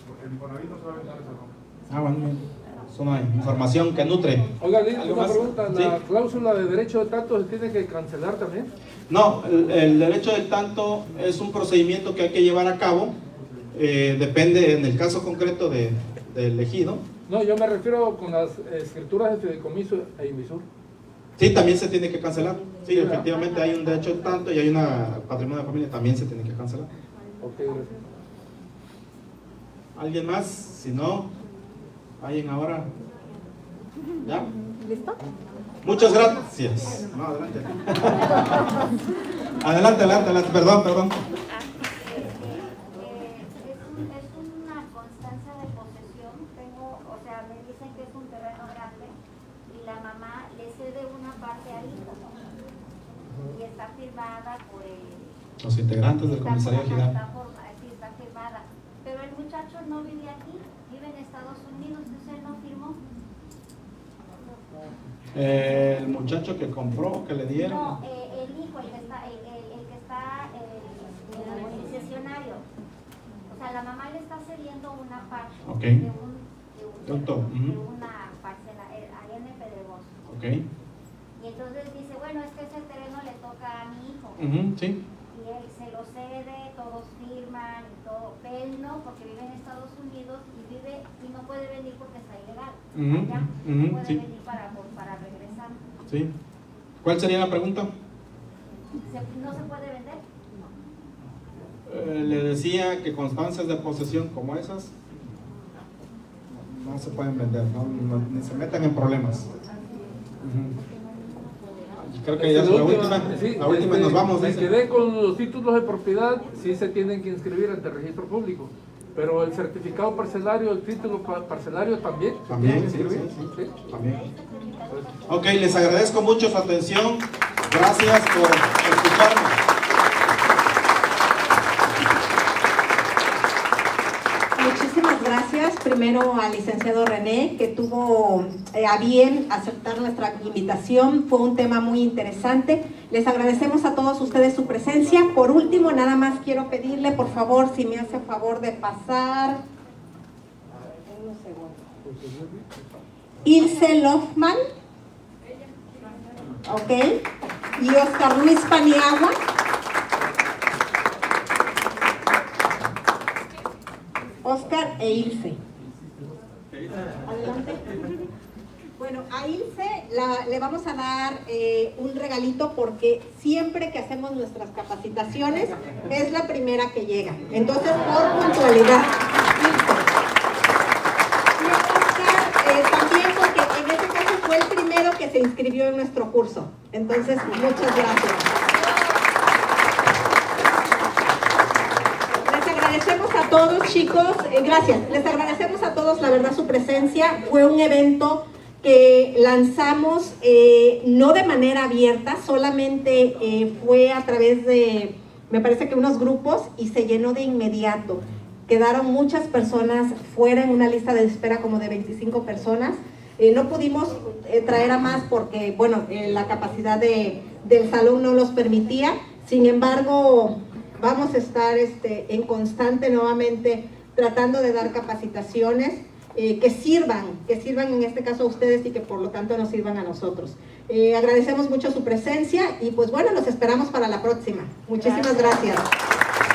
porque el Infonavit no se va a aventar esa norma. Bueno, es una información que nutre. Oiga, Lili, ¿Algo una más? pregunta, ¿Sí? ¿la cláusula de derecho de tanto se tiene que cancelar también? No, el derecho del tanto es un procedimiento que hay que llevar a cabo, depende en el caso concreto del ejido. No, yo me refiero con las escrituras de fideicomiso e invisur. Sí, también se tiene que cancelar. Sí, efectivamente hay un derecho del tanto y hay una patrimonio de familia, también se tiene que cancelar. Ok, gracias. ¿Alguien más? Si no, alguien ahora. ¿Ya? ¿Listo? Muchas gracias. No, adelante. Adelante, perdón. Es una constancia de posesión. O sea, me dicen que es un terreno grande y la mamá le cede una parte al hijo y está firmada por Los integrantes del comisario ejidal. Sí, está firmada, pero el muchacho no vive aquí, vive en Estados Unidos, entonces él no firmó. El muchacho que compró, que le dieron. No, el hijo, el que está en el concesionario. O sea, la mamá le está cediendo una parte de una parcela allá en el Pedregoso. Okay. Y entonces dice, bueno, es que ese terreno le toca a mi hijo. Sí. Y él se lo cede, todos firman y todo. Él no, porque vive en Estados Unidos y no puede venir porque está ilegal. Allá no puede venir para regresar. Sí. ¿Cuál sería la pregunta? ¿No se puede vender? Le decía que constancias de posesión como esas no se pueden vender, ni se metan en problemas. Creo que ya es la última y nos vamos. Me quedé con los títulos de propiedad, sí se tienen que inscribir ante el registro público, pero el certificado parcelario, el título parcelario también. También, sí. También. Ok, les agradezco mucho su atención. Gracias por escucharnos. Muchísimas gracias primero al licenciado René, que tuvo a bien aceptar nuestra invitación. Fue un tema muy interesante. Les agradecemos a todos ustedes su presencia. Por último, nada más quiero pedirle, por favor, si me hace favor de pasar. Un segundo. Ilse Lofman. Ok. Y Oscar Luis Paniagua. Oscar e Ilse. Adelante. Bueno, a Ilse le vamos a dar un regalito porque siempre que hacemos nuestras capacitaciones es la primera que llega. Entonces, por puntualidad. Y Oscar también porque en este caso fue el primero que se inscribió en nuestro curso. Entonces, muchas gracias. Agradecemos a todos, chicos, gracias, les agradecemos a todos la verdad su presencia. Fue un evento que lanzamos no de manera abierta, solamente fue a través de, me parece que unos grupos, y se llenó de inmediato. Quedaron muchas personas fuera en una lista de espera como de 25 personas. No pudimos traer a más porque, bueno, la capacidad del salón no los permitía. Sin embargo, vamos a estar en constante nuevamente tratando de dar capacitaciones que sirvan en este caso a ustedes y que por lo tanto nos sirvan a nosotros. Agradecemos mucho su presencia y pues bueno, los esperamos para la próxima. Muchísimas gracias.